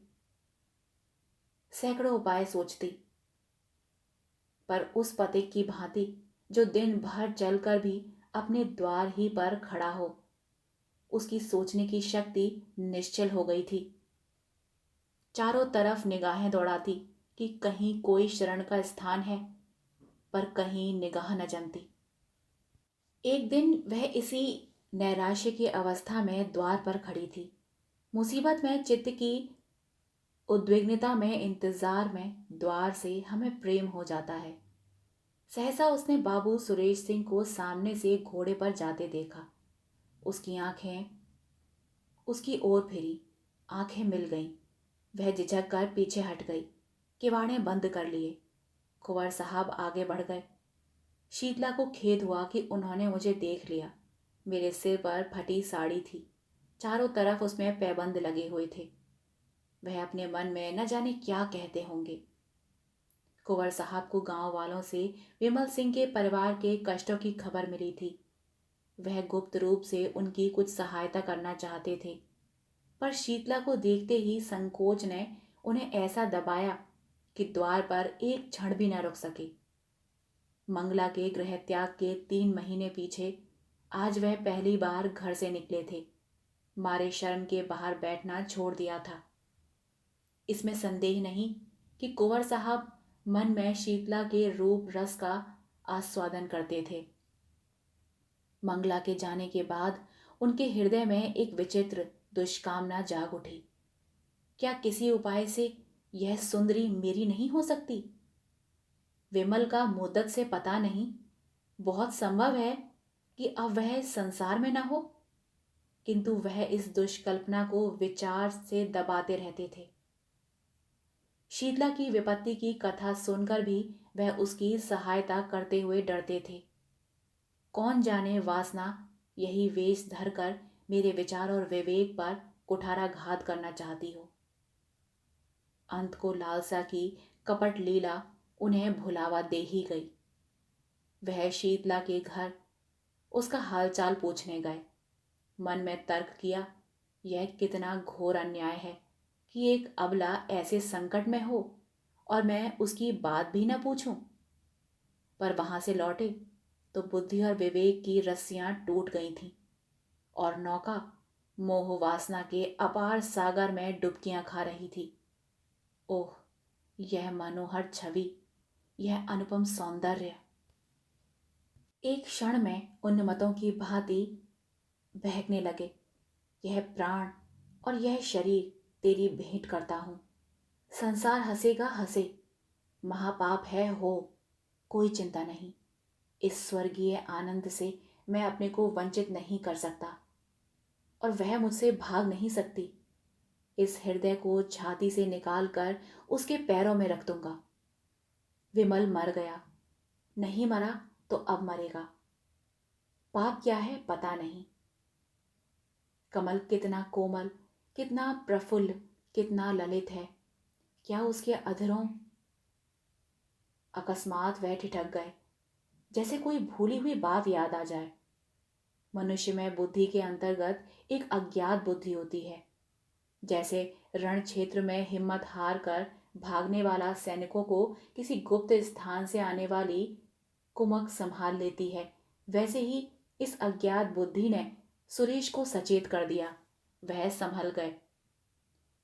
सैकड़ों उपाय सोचती, पर उस पथिक की भांति जो दिन भर चलकर भी अपने द्वार ही पर खड़ा हो, उसकी सोचने की शक्ति निश्चल हो गई थी। चारों तरफ निगाहें दौड़ाती कि कहीं कोई शरण का स्थान है, पर कहीं निगाह न जमती। एक दिन वह इसी नैराश्य की अवस्था में द्वार पर खड़ी थी। मुसीबत में चित्त की उद्विग्नता में, इंतजार में द्वार से हमें प्रेम हो जाता है। सहसा उसने बाबू सुरेश सिंह को सामने से घोड़े पर जाते देखा। उसकी आंखें उसकी ओर फिरी, आंखें मिल गईं। वह झिझक कर पीछे हट गई, किवाड़े बंद कर लिए। कुंवर साहब आगे बढ़ गए। शीतला को खेद हुआ कि उन्होंने मुझे देख लिया। मेरे सिर पर फटी साड़ी थी, चारों तरफ उसमें पैबंद लगे हुए थे। वह अपने मन में न जाने क्या कहते होंगे। कुंवर साहब को गांव वालों से विमल सिंह के परिवार के कष्टों की खबर मिली थी। वह गुप्त रूप से उनकी कुछ सहायता करना चाहते थे, पर शीतला को देखते ही संकोच ने उन्हें ऐसा दबाया कि द्वार पर एक क्षण भी न रुक सके। मंगला के गृह त्याग के 3 महीने पीछे आज वह पहली बार घर से निकले थे। मारे शर्म के बाहर बैठना छोड़ दिया था। इसमें संदेह नहीं कि कुंवर साहब मन में शीतला के रूप रस का आस्वादन करते थे। मंगला के जाने के बाद उनके हृदय में एक विचित्र दुष्कामना जाग उठी। क्या किसी उपाय से यह सुंदरी मेरी नहीं हो सकती? विमल का मुद्दत से पता नहीं, बहुत संभव है कि अब वह संसार में न हो, किंतु वह इस दुष्कल्पना को विचार से दबाते रहते थे। शीतला की विपत्ति की कथा सुनकर भी वह उसकी सहायता करते हुए डरते थे। कौन जाने वासना यही वेश धरकर मेरे विचार और विवेक पर कुठाराघात करना चाहती हो। अंत को लालसा की कपट लीला उन्हें भुलावा दे ही गई। वह शीतला के घर उसका हालचाल पूछने गए। मन में तर्क किया, यह कितना घोर अन्याय है कि एक अबला ऐसे संकट में हो और मैं उसकी बात भी न पूछूं। पर वहां से लौटे तो बुद्धि और विवेक की रस्सियां टूट गई थीं और नौका मोह वासना के अपार सागर में डुबकियां खा रही थी। ओह, यह मनोहर छवि, यह अनुपम सौंदर्य! एक क्षण में उन्मत्तों की भांति बहकने लगे। यह प्राण और यह शरीर तेरी भेंट करता हूं। संसार हंसेगा हंसे, महापाप है हो, कोई चिंता नहीं। इस स्वर्गीय आनंद से मैं अपने को वंचित नहीं कर सकता और वह मुझसे भाग नहीं सकती। इस हृदय को छाती से निकालकर उसके पैरों में रख दूंगा। विमल मर गया, नहीं मरा तो अब मरेगा। पाप क्या है पता नहीं। कमल कितना कोमल, कितना प्रफुल्ल, कितना ललित है। क्या उसके अधरों? अकस्मात वह ठिठक गए, जैसे कोई भूली हुई बात याद आ जाए। मनुष्य में बुद्धि के अंतर्गत एक अज्ञात बुद्धि होती है। जैसे रण क्षेत्र में हिम्मत हार कर भागने वाला सैनिकों को किसी गुप्त स्थान से आने वाली कुमक संभाल लेती है, वैसे ही इस अज्ञात बुद्धि ने सुरेश को सचेत कर दिया। वह संभल गए।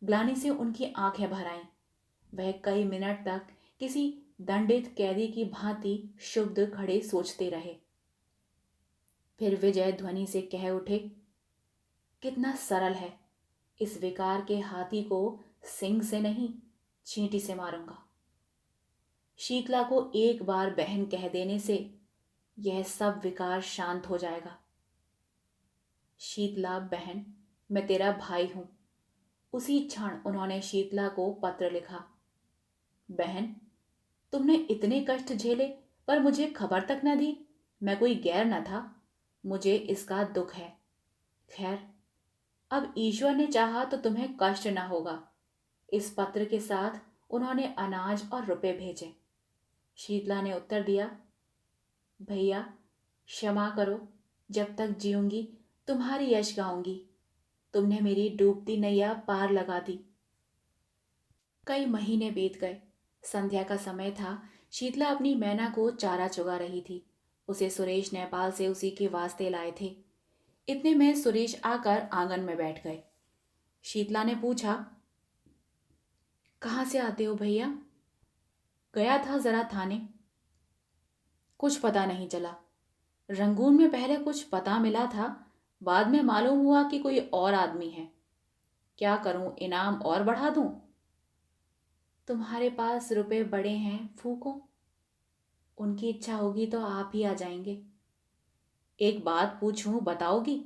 ग्लानि से उनकी आंखें भर आईं। वह कई मिनट तक किसी दंडित कैदी की भांति शुद्ध खड़े सोचते रहे। फिर विजय ध्वनि से कह उठे, कितना सरल है। इस विकार के हाथी को सिंग से नहीं, चींटी से मारूंगा। शीतला को एक बार बहन कह देने से यह सब विकार शांत हो जाएगा। शीतला बहन, मैं तेरा भाई हूं। उसी क्षण उन्होंने शीतला को पत्र लिखा। बहन, तुमने इतने कष्ट झेले पर मुझे खबर तक न दी। मैं कोई गैर न था। मुझे इसका दुख है। खैर, अब ईश्वर ने चाहा तो तुम्हें कष्ट न होगा। इस पत्र के साथ उन्होंने अनाज और रुपए भेजे। शीतला ने उत्तर दिया, भैया क्षमा करो, जब तक जीऊंगी तुम्हारी यश गाऊंगी। तुमने मेरी डूबती नैया पार लगा दी। कई महीने बीत गए। संध्या का समय था। शीतला अपनी मैना को चारा चुगा रही थी। उसे सुरेश नेपाल से उसी के वास्ते लाए थे। इतने में सुरेश आकर आंगन में बैठ गए। शीतला ने पूछा, कहाँ से आते हो भैया? गया था जरा थाने। कुछ पता नहीं चला। रंगून में पहले कुछ पता मिला था, बाद में मालूम हुआ कि कोई और आदमी है। क्या करूं, इनाम और बढ़ा दूं? तुम्हारे पास रुपए बड़े हैं, फूको। उनकी इच्छा होगी तो आप ही आ जाएंगे। एक बात पूछूं, बताओगी?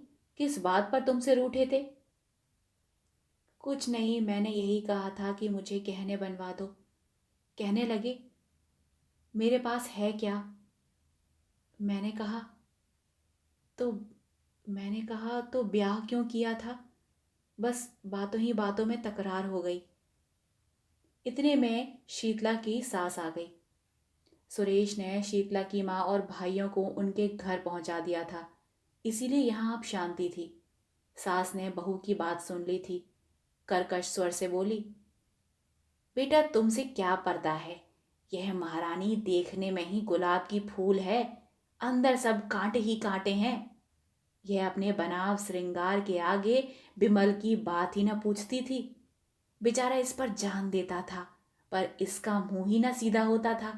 किस बात पर तुमसे रूठे थे? कुछ नहीं, मैंने यही कहा था कि मुझे गहने बनवा दो। कहने लगे, मेरे पास है क्या? मैंने कहा तो ब्याह क्यों किया था? बस बातों ही बातों में तकरार हो गई। इतने में शीतला की सास आ गई। सुरेश ने शीतला की माँ और भाइयों को उनके घर पहुंचा दिया था, इसीलिए यहाँ अब शांति थी। सास ने बहू की बात सुन ली थी। कर्कश स्वर से बोली, बेटा तुमसे क्या पर्दा है? यह महारानी देखने में ही गुलाब की फूल है, अंदर सब कांटे ही कांटे हैं। यह अपने बनाव श्रृंगार के आगे बिमल की बात ही न पूछती थी। बेचारा इस पर जान देता था, पर इसका मुंह ही न सीधा होता था।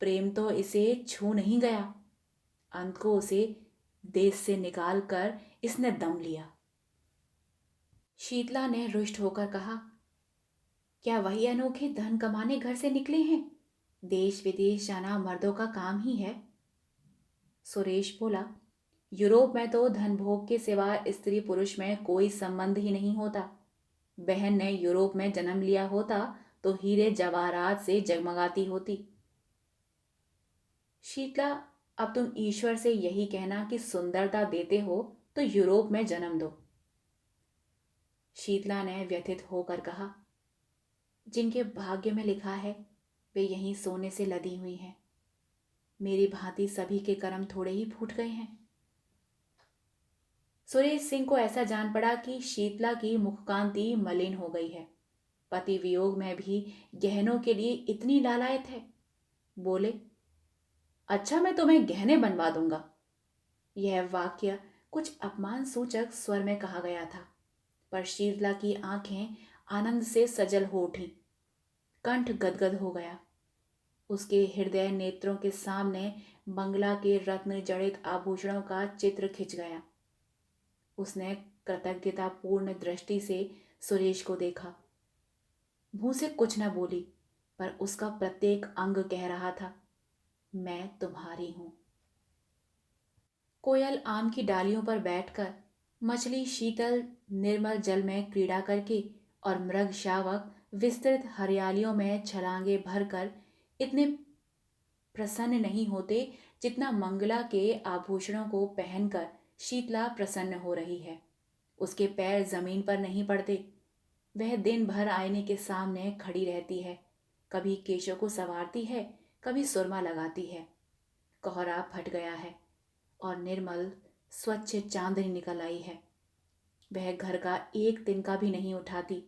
प्रेम तो इसे छू नहीं गया। अंत को उसे देश से निकाल कर इसने दम लिया। शीतला ने रुष्ट होकर कहा, क्या वही अनोखे धन कमाने घर से निकले हैं? देश विदेश जाना मर्दों का काम ही है। सुरेश बोला, यूरोप में तो धन भोग के सिवा स्त्री पुरुष में कोई संबंध ही नहीं होता। बहन ने यूरोप में जन्म लिया होता तो हीरे जवाहरात से जगमगाती होती। शीतला, अब तुम ईश्वर से यही कहना कि सुंदरता देते हो तो यूरोप में जन्म दो। शीतला ने व्यथित होकर कहा, जिनके भाग्य में लिखा है वे यहीं सोने से लदी हुई हैं। मेरी भांति सभी के कर्म थोड़े ही फूट गए हैं। सुरेश सिंह को ऐसा जान पड़ा कि शीतला की मुखकांति मलिन हो गई है। पति वियोग में भी गहनों के लिए इतनी लालायत है। बोले, अच्छा मैं तुम्हें गहने बनवा दूंगा। यह वाक्य कुछ अपमान सूचक स्वर में कहा गया था, पर शीतला की आंखें आनंद से सजल हो उठी। कंठ गदगद हो गया। उसके हृदय नेत्रों के सामने बंगला के रत्न जड़ित आभूषणों का चित्र खिंच गया। उसने कृतज्ञतापूर्ण दृष्टि से सुरेश को देखा। मुंह से कुछ न बोली, पर उसका प्रत्येक अंग कह रहा था, मैं तुम्हारी हूं। कोयल आम की डालियों पर बैठकर, मछली शीतल निर्मल जल में क्रीड़ा करके और मृग शावक विस्तृत हरियालियों में छलांगे भरकर इतने प्रसन्न नहीं होते जितना मंगला के आभूषणों को पहनकर शीतला प्रसन्न हो रही है। उसके पैर जमीन पर नहीं पड़ते। वह दिन भर आईने के सामने खड़ी रहती है, कभी केशों को संवारती है, कभी सुरमा लगाती है। कोहरा फट गया है और निर्मल स्वच्छ चांदनी निकल आई है। वह घर का एक तिनका भी नहीं उठाती।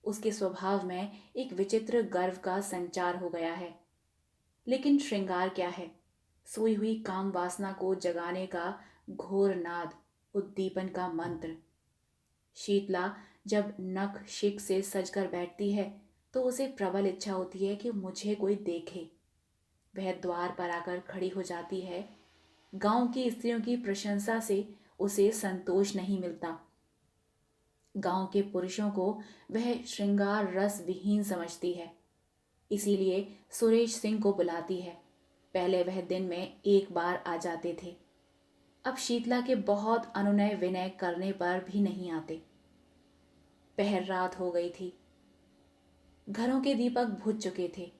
उसके स्वभाव में एक विचित्र गर्व का संचार हो गया है। लेकिन श्रृंगार क्या है? सोई हुई काम वासना को जगाने का घोर नाद। उद्दीपन का मंत्र। शीतला जब नख शिक से सजकर बैठती है तो उसे प्रबल इच्छा होती है कि मुझे कोई देखे। वह द्वार पर आकर खड़ी हो जाती है। गांव की स्त्रियों की प्रशंसा से उसे संतोष नहीं मिलता। गांव के पुरुषों को वह श्रृंगार रस विहीन समझती है, इसीलिए सुरेश सिंह को बुलाती है। पहले वह दिन में एक बार आ जाते थे, अब शीतला के बहुत अनुनय विनय करने पर भी नहीं आते। पहर रात हो गई थी, घरों के दीपक बुझ चुके थे।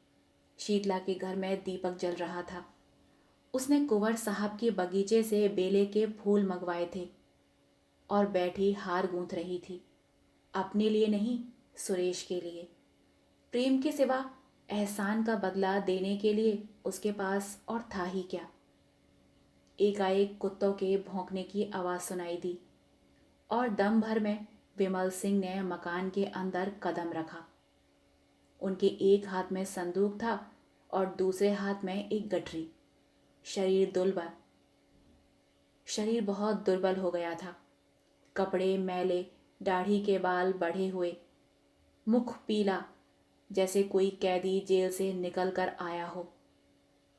शीतला के घर में दीपक जल रहा था। उसने कुंवर साहब के बगीचे से बेले के फूल मंगवाए थे और बैठी हार गूंथ रही थी। अपने लिए नहीं, सुरेश के लिए। प्रेम के सिवा एहसान का बदला देने के लिए उसके पास और था ही क्या। एकाएक कुत्तों के भौंकने की आवाज़ सुनाई दी और दम भर में विमल सिंह ने मकान के अंदर कदम रखा। उनके एक हाथ में संदूक था और दूसरे हाथ में एक गठरी। शरीर बहुत दुर्बल हो गया था। कपड़े मैले, दाढ़ी के बाल बढ़े हुए, मुख पीला, जैसे कोई कैदी जेल से निकल कर आया हो।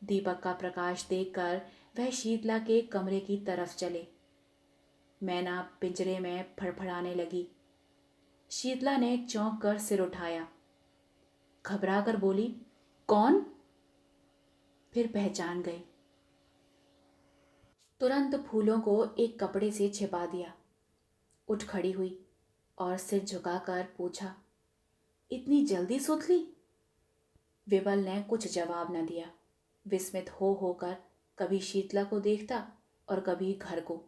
दीपक का प्रकाश देखकर वह शीतला के कमरे की तरफ चले। मैना पिंजरे में फड़फड़ाने लगी। शीतला ने चौंक कर सिर उठाया, घबरा कर बोली, कौन? फिर पहचान गई। तुरंत फूलों को एक कपड़े से छिपा दिया। उठ खड़ी हुई और सिर झुकाकर पूछा, इतनी जल्दी सुध ली? विमल ने कुछ जवाब न दिया। विस्मित हो होकर कभी शीतला को देखता और कभी घर को,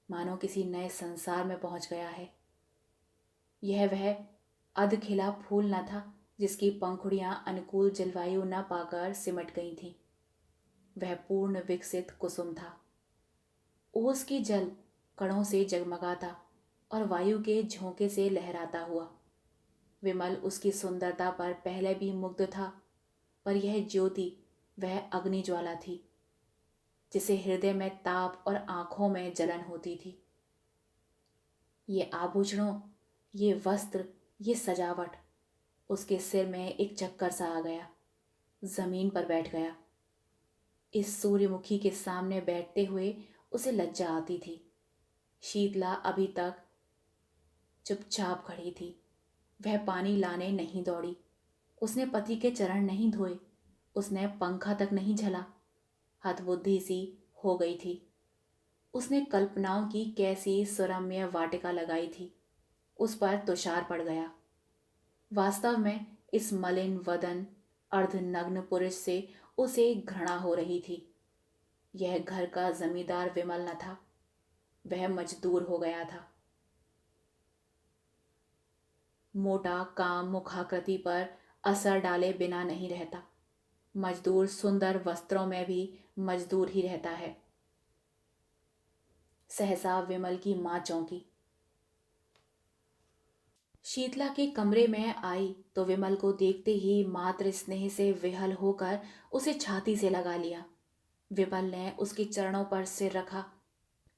मानो किसी नए संसार में पहुंच गया है। यह वह अध खिला फूल न था जिसकी पंखुड़ियां अनुकूल जलवायु न पाकर सिमट गई थीं। वह पूर्ण विकसित कुसुम था। ओस की जल कणों से जगमगाता और वायु के झोंके से लहराता हुआ। विमल उसकी सुंदरता पर पहले भी मुग्ध था, पर यह ज्योति वह अग्नि ज्वाला थी जिसे हृदय में ताप और आंखों में जलन होती थी। ये आभूषणों, ये वस्त्र, ये सजावट, उसके सिर में एक चक्कर सा आ गया। जमीन पर बैठ गया। इस सूर्यमुखी के सामने बैठते हुए उसे लज्जा आती थी। शीतला अभी तक चुपचाप खड़ी थी। वह पानी लाने नहीं दौड़ी, उसने पति के चरण नहीं धोए, उसने पंखा तक नहीं झला। हतबुद्धि सी हो गई थी। उसने कल्पनाओं की कैसी सुरम्य वाटिका लगाई थी, उस पर तुषार पड़ गया। वास्तव में इस मलिन वदन अर्धनग्न पुरुष से उसे घृणा हो रही थी। यह घर का जमींदार विमल न था, वह मजदूर हो गया था। मोटा काम मुखाकृति पर असर डाले बिना नहीं रहता। मजदूर सुंदर वस्त्रों में भी मजदूर ही रहता है। सहसा विमल की मां चौंकी। शीतला के कमरे में आई तो विमल को देखते ही मातृ स्नेह से विहल होकर उसे छाती से लगा लिया। विमल ने उसके चरणों पर सिर रखा।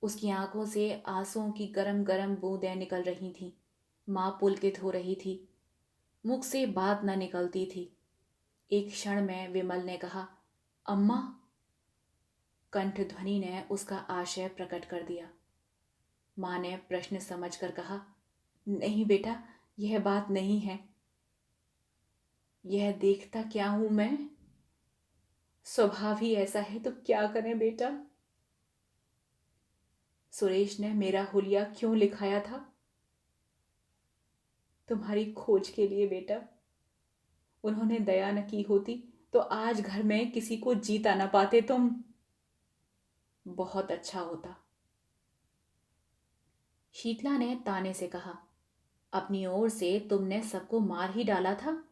उसकी आंखों से आंसुओं की गरम गरम बूंदें निकल रही थीं। मां पुलकित हो रही थी। मुख से बात न निकलती थी। एक क्षण में विमल ने कहा, अम्मा। कंठ ध्वनि ने उसका आशय प्रकट कर दिया। मां ने प्रश्न समझकर कहा, नहीं बेटा, यह बात नहीं है। यह देखता क्या हूं मैं? स्वभाव ही ऐसा है तो क्या करें बेटा? सुरेश ने मेरा हुलिया क्यों लिखाया था? तुम्हारी खोज के लिए बेटा। उन्होंने दया न की होती तो आज घर में किसी को जीता न पाते तुम। बहुत अच्छा होता। शीतला ने ताने से कहा, अपनी ओर से तुमने सबको मार ही डाला था,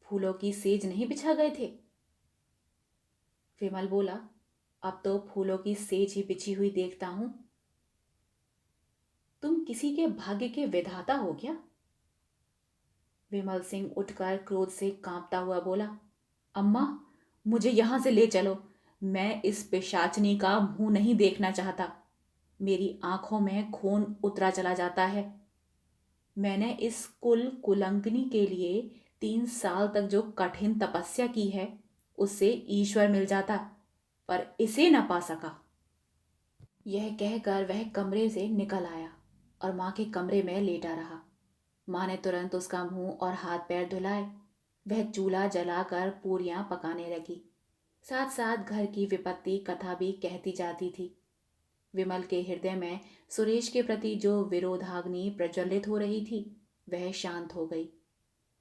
फूलों की सेज नहीं बिछा गए थे? विमल बोला, अब तो फूलों की सेज ही बिछी हुई देखता हूं। तुम किसी के भाग्य के विधाता हो क्या? विमल सिंह उठकर क्रोध से कांपता हुआ बोला, अम्मा, मुझे यहां से ले चलो। मैं इस पिशाचनी का मुंह नहीं देखना चाहता। मेरी आंखों में खून उतरा चला जाता है। मैंने इस कुलंकनी के लिए 3 साल तक जो कठिन तपस्या की है, उससे ईश्वर मिल जाता, पर इसे न पा सका। यह कहकर वह कमरे से निकल आया और माँ के कमरे में लेटा रहा। माँ ने तुरंत उसका मुंह और हाथ पैर धुलाए। वह चूल्हा जलाकर पूरियां पकाने लगी, साथ साथ घर की विपत्ति कथा भी कहती जाती थी। विमल के हृदय में सुरेश के प्रति जो विरोधाग्नि प्रज्वलित हो रही थी, वह शांत हो गई,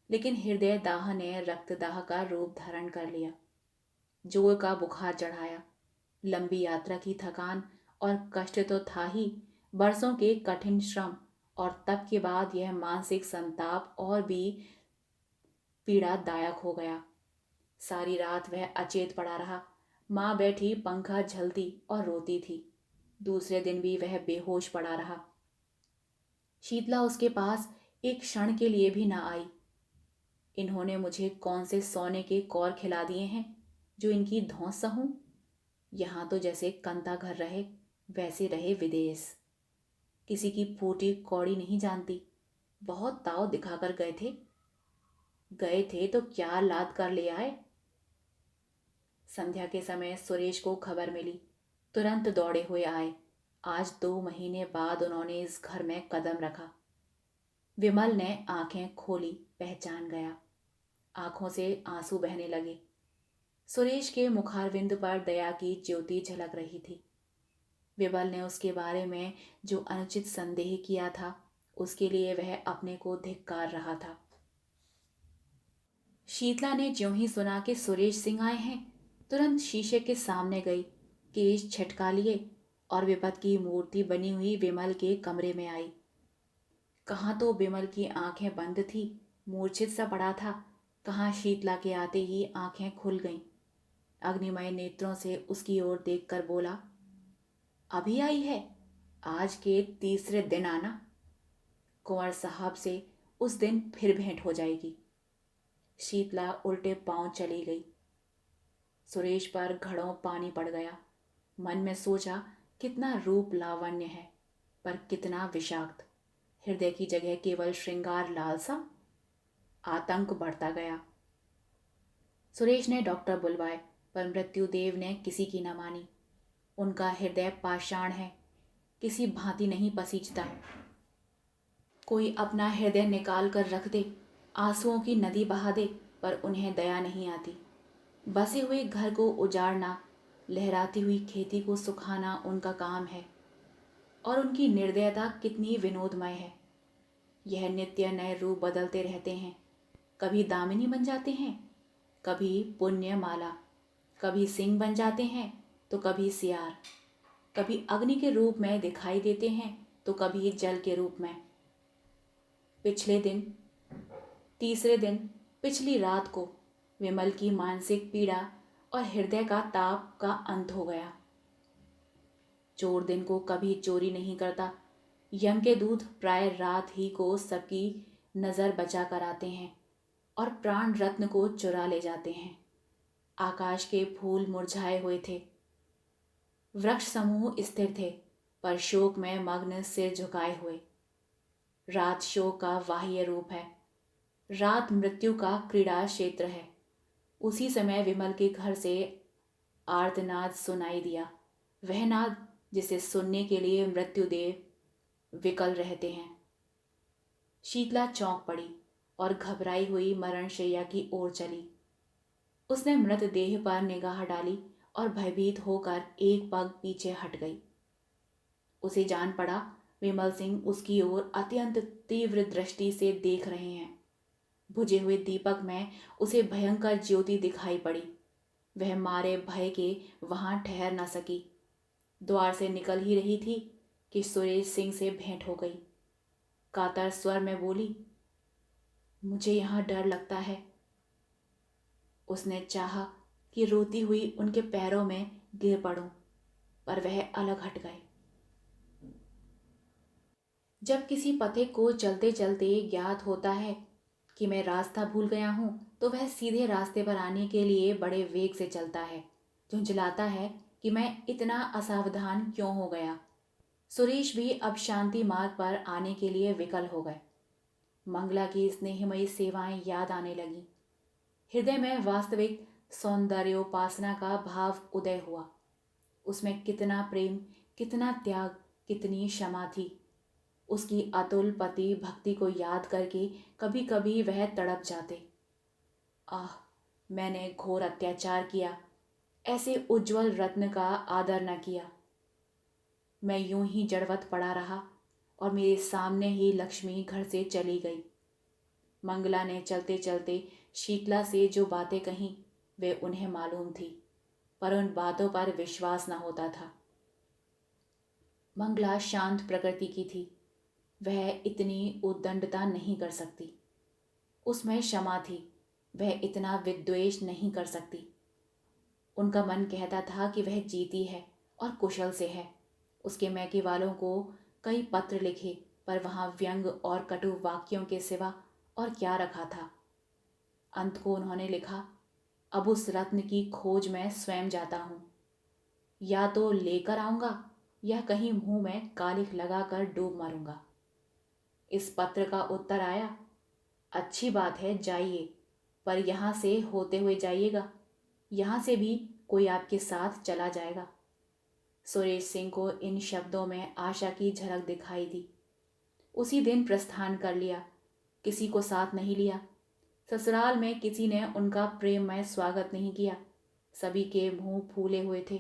लेकिन हृदय दाह ने रक्तदाह का रूप धारण कर लिया। जोर का बुखार चढ़ाया। लंबी यात्रा की थकान और कष्ट तो था ही, बरसों के कठिन श्रम और तप के बाद यह मानसिक संताप और भी पीड़ादायक हो गया। सारी रात वह अचेत पड़ा रहा। माँ बैठी पंखा झलती और रोती थी। दूसरे दिन भी वह बेहोश पड़ा रहा। शीतला उसके पास एक क्षण के लिए भी न आई। इन्होंने मुझे कौन से सोने के कौर खिला दिए हैं जो इनकी धौंस सहूं। यहाँ तो जैसे कंता घर रहे, वैसे रहे विदेश। किसी की फूटी कौड़ी नहीं जानती। बहुत ताव दिखाकर गए थे तो क्या लाद कर ले आए। संध्या के समय सुरेश को खबर मिली। तुरंत दौड़े हुए आए। आज 2 महीने बाद उन्होंने इस घर में कदम रखा। विमल ने आंखें खोली, पहचान गया। आंखों से आंसू बहने लगे। सुरेश के मुखारविंद पर दया की ज्योति झलक रही थी। विमल ने उसके बारे में जो अनुचित संदेह किया था, उसके लिए वह अपने को धिक्कार रहा था। शीतला ने ज्यों ही सुना कि सुरेश सिंह आए हैं, तुरंत शीशे के सामने गई, केश छटका लिए और विपत की मूर्ति बनी हुई विमल के कमरे में आई। कहाँ तो विमल की आंखें बंद थी, मूर्छित सा पड़ा था, कहाँ शीतला के आते ही आंखें खुल गईं। अग्निमय नेत्रों से उसकी ओर देखकर बोला, अभी आई है? आज के तीसरे दिन आना। कुंवर साहब से उस दिन फिर भेंट हो जाएगी। शीतला उल्टे पांव चली गई। सुरेश पर घड़ों पानी पड़ गया। मन में सोचा, कितना रूप लावण्य है, पर कितना विषाक्त। हृदय की जगह केवल श्रृंगार लालसा। आतंक बढ़ता गया। सुरेश ने डॉक्टर बुलवाए, पर मृत्युदेव ने किसी की न मानी। उनका हृदय पाषाण है, किसी भांति नहीं पसीजता। कोई अपना हृदय निकाल कर रख दे, आंसुओं की नदी बहा दे, पर उन्हें दया नहीं आती। बसे हुए घर को उजाड़ना, लहराती हुई खेती को सुखाना उनका काम है। और उनकी निर्दयता कितनी विनोदमय है। यह नित्य नए रूप बदलते रहते हैं। कभी दामिनी बन जाते हैं, कभी पुण्यमाला, कभी सिंह बन जाते हैं तो कभी सियार, कभी अग्नि के रूप में दिखाई देते हैं तो कभी जल के रूप में। तीसरे दिन पिछली रात को विमल की मानसिक पीड़ा और हृदय का ताप का अंत हो गया। चोर दिन को कभी चोरी नहीं करता। यम के दूत प्राय रात ही को सबकी नजर बचा कर आते हैं और प्राण रत्न को चुरा ले जाते हैं। आकाश के फूल मुरझाए हुए थे। वृक्ष समूह स्थिर थे, पर शोक में मग्न सिर झुकाए हुए। रात शोक का बाह्य रूप है। रात मृत्यु का क्रीड़ा क्षेत्र है। उसी समय विमल के घर से आर्तनाद सुनाई दिया, वह नाद जिसे सुनने के लिए मृत्युदेव विकल रहते हैं। शीतला चौंक पड़ी और घबराई हुई मरणशैया की ओर चली। उसने मृतदेह पर निगाह डाली और भयभीत होकर एक पग पीछे हट गई। उसे जान पड़ा विमल सिंह उसकी ओर अत्यंत तीव्र दृष्टि से देख रहे हैं। बुझे हुए दीपक में उसे भयंकर ज्योति दिखाई पड़ी। वह मारे भय के वहां ठहर न सकी। द्वार से निकल ही रही थी कि सुरेश सिंह से भेंट हो गई। कातर स्वर में बोली, मुझे यहां डर लगता है। उसने चाहा कि रोती हुई उनके पैरों में गिर पड़ूं, पर वह अलग हट गए। जब किसी पथिक को चलते चलते ज्ञात होता है कि मैं रास्ता भूल गया हूं, तो वह सीधे रास्ते पर आने के लिए बड़े वेग से चलता है। झुंझलाता है कि मैं इतना असावधान क्यों हो गया। सुरेश भी अब शांति मार्ग पर आने के लिए विकल हो गए। मंगला की स्नेहमयी सेवाएं याद आने लगी। हृदय में वास्तविक सौंदर्योपासना का भाव उदय हुआ। उसमें कितना प्रेम, कितना त्याग, कितनी क्षमा थी। उसकी अतुल पति भक्ति को याद करके कभी कभी वह तड़प जाते। आह, मैंने घोर अत्याचार किया, ऐसे उज्जवल रत्न का आदर न किया। मैं यूं ही जड़वत पड़ा रहा और मेरे सामने ही लक्ष्मी घर से चली गई। मंगला ने चलते चलते शीतला से जो बातें कहीं वे उन्हें मालूम थी, पर उन बातों पर विश्वास न होता था। मंगला शांत प्रकृति की थी, वह इतनी उद्दंडता नहीं कर सकती। उसमें क्षमा थी, वह इतना विद्वेष नहीं कर सकती। उनका मन कहता था कि वह जीती है और कुशल से है। उसके मैके वालों को कई पत्र लिखे, पर वहां व्यंग और कटु वाक्यों के सिवा और क्या रखा था। अंत को उन्होंने लिखा, अब उस रत्न की खोज में स्वयं जाता हूं। या तो लेकर आऊंगा या कहीं मुंह में कालिख लगाकर डूब मरूंगा। इस पत्र का उत्तर आया, अच्छी बात है, जाइए, पर यहां से होते हुए जाइएगा। यहां से भी कोई आपके साथ चला जाएगा। सुरेश सिंह को इन शब्दों में आशा की झलक दिखाई दी। उसी दिन प्रस्थान कर लिया, किसी को साथ नहीं लिया। ससुराल में किसी ने उनका प्रेममय स्वागत नहीं किया। सभी के मुंह फूले हुए थे।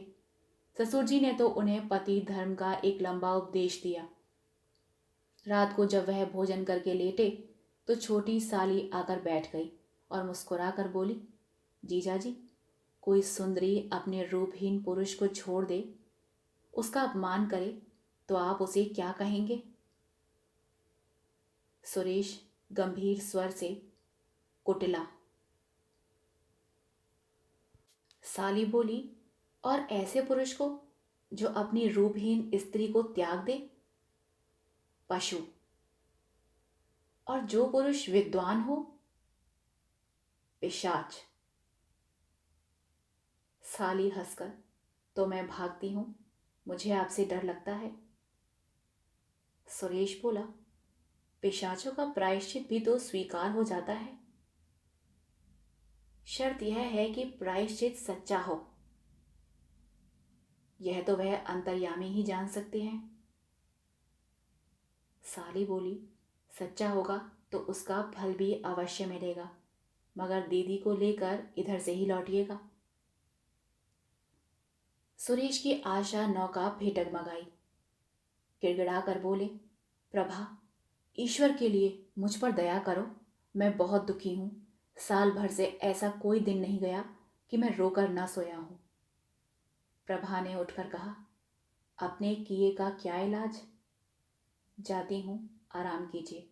ससुर जी ने तो उन्हें पति धर्म का एक लंबा उपदेश दिया। रात को जब वह भोजन करके लेटे तो छोटी साली आकर बैठ गई और मुस्कुराकर बोली, जीजा जी, कोई सुंदरी अपने रूपहीन पुरुष को छोड़ दे, उसका अपमान करे, तो आप उसे क्या कहेंगे? सुरेश गंभीर स्वर से कुटिला। साली बोली, और ऐसे पुरुष को जो अपनी रूपहीन स्त्री को त्याग दे? पशु। और जो पुरुष विद्वान हो? पिशाच। साली हंसकर, तो मैं भागती हूं, मुझे आपसे डर लगता है। सुरेश बोला, पिशाचों का प्रायश्चित भी तो स्वीकार हो जाता है। शर्त यह है कि प्रायश्चित सच्चा हो। यह तो वह अंतर्यामी ही जान सकते हैं। साली बोली, सच्चा होगा तो उसका फल भी अवश्य मिलेगा, मगर दीदी को लेकर इधर से ही लौटिएगा। सुरेश की आशा नौका फिर डगमगाई। गिड़गिड़ा कर बोले, प्रभा, ईश्वर के लिए मुझ पर दया करो, मैं बहुत दुखी हूं। साल भर से ऐसा कोई दिन नहीं गया कि मैं रोकर ना सोया हूं। प्रभा ने उठकर कहा, अपने किए का क्या इलाज? जाती हूं, आराम कीजिए।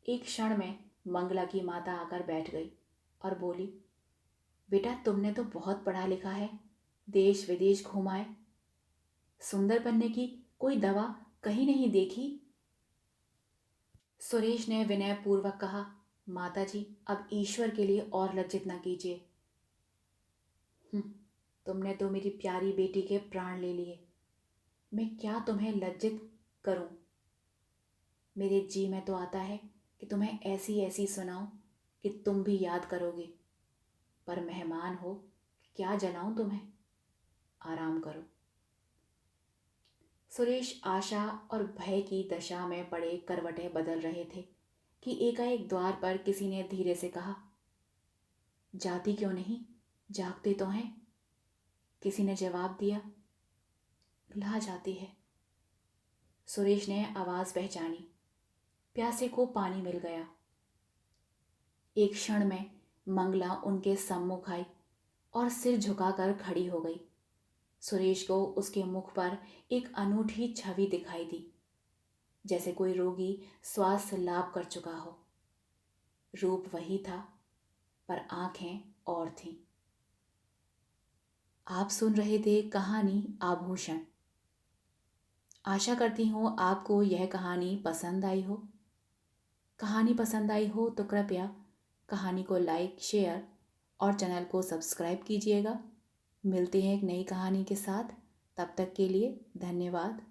एक क्षण में मंगला की माता आकर बैठ गई और बोली, बेटा, तुमने तो बहुत पढ़ा लिखा है, देश विदेश घुमाए, सुंदर बनने की कोई दवा कहीं नहीं देखी? सुरेश ने विनय पूर्वक कहा, माता जी, अब ईश्वर के लिए और लज्जित न कीजिए। तुमने तो मेरी प्यारी बेटी के प्राण ले लिए, मैं क्या तुम्हें लज्जित करूं? मेरे जी में तो आता है कि तुम्हें ऐसी ऐसी सुनाऊं कि तुम भी याद करोगे, पर मेहमान हो, क्या जलाऊं तुम्हें? आराम करो। सुरेश आशा और भय की दशा में पड़े करवटें बदल रहे थे कि एकाएक द्वार पर किसी ने धीरे से कहा, जाती क्यों नहीं, जागते तो हैं? किसी ने जवाब दिया, ला जाती है। सुरेश ने आवाज पहचानी। प्यासे को पानी मिल गया। एक क्षण में मंगला उनके सम्मुख आई और सिर झुकाकर खड़ी हो गई। सुरेश को उसके मुख पर एक अनूठी छवि दिखाई दी, जैसे कोई रोगी स्वास्थ्य लाभ कर चुका हो। रूप वही था, पर आंखें और थीं। आप सुन रहे थे कहानी आभूषण। आशा करती हूँ आपको यह कहानी पसंद आई हो। कहानी पसंद आई हो तो कृपया कहानी को लाइक, शेयर और चैनल को सब्सक्राइब कीजिएगा। मिलते हैं एक नई कहानी के साथ। तब तक के लिए धन्यवाद।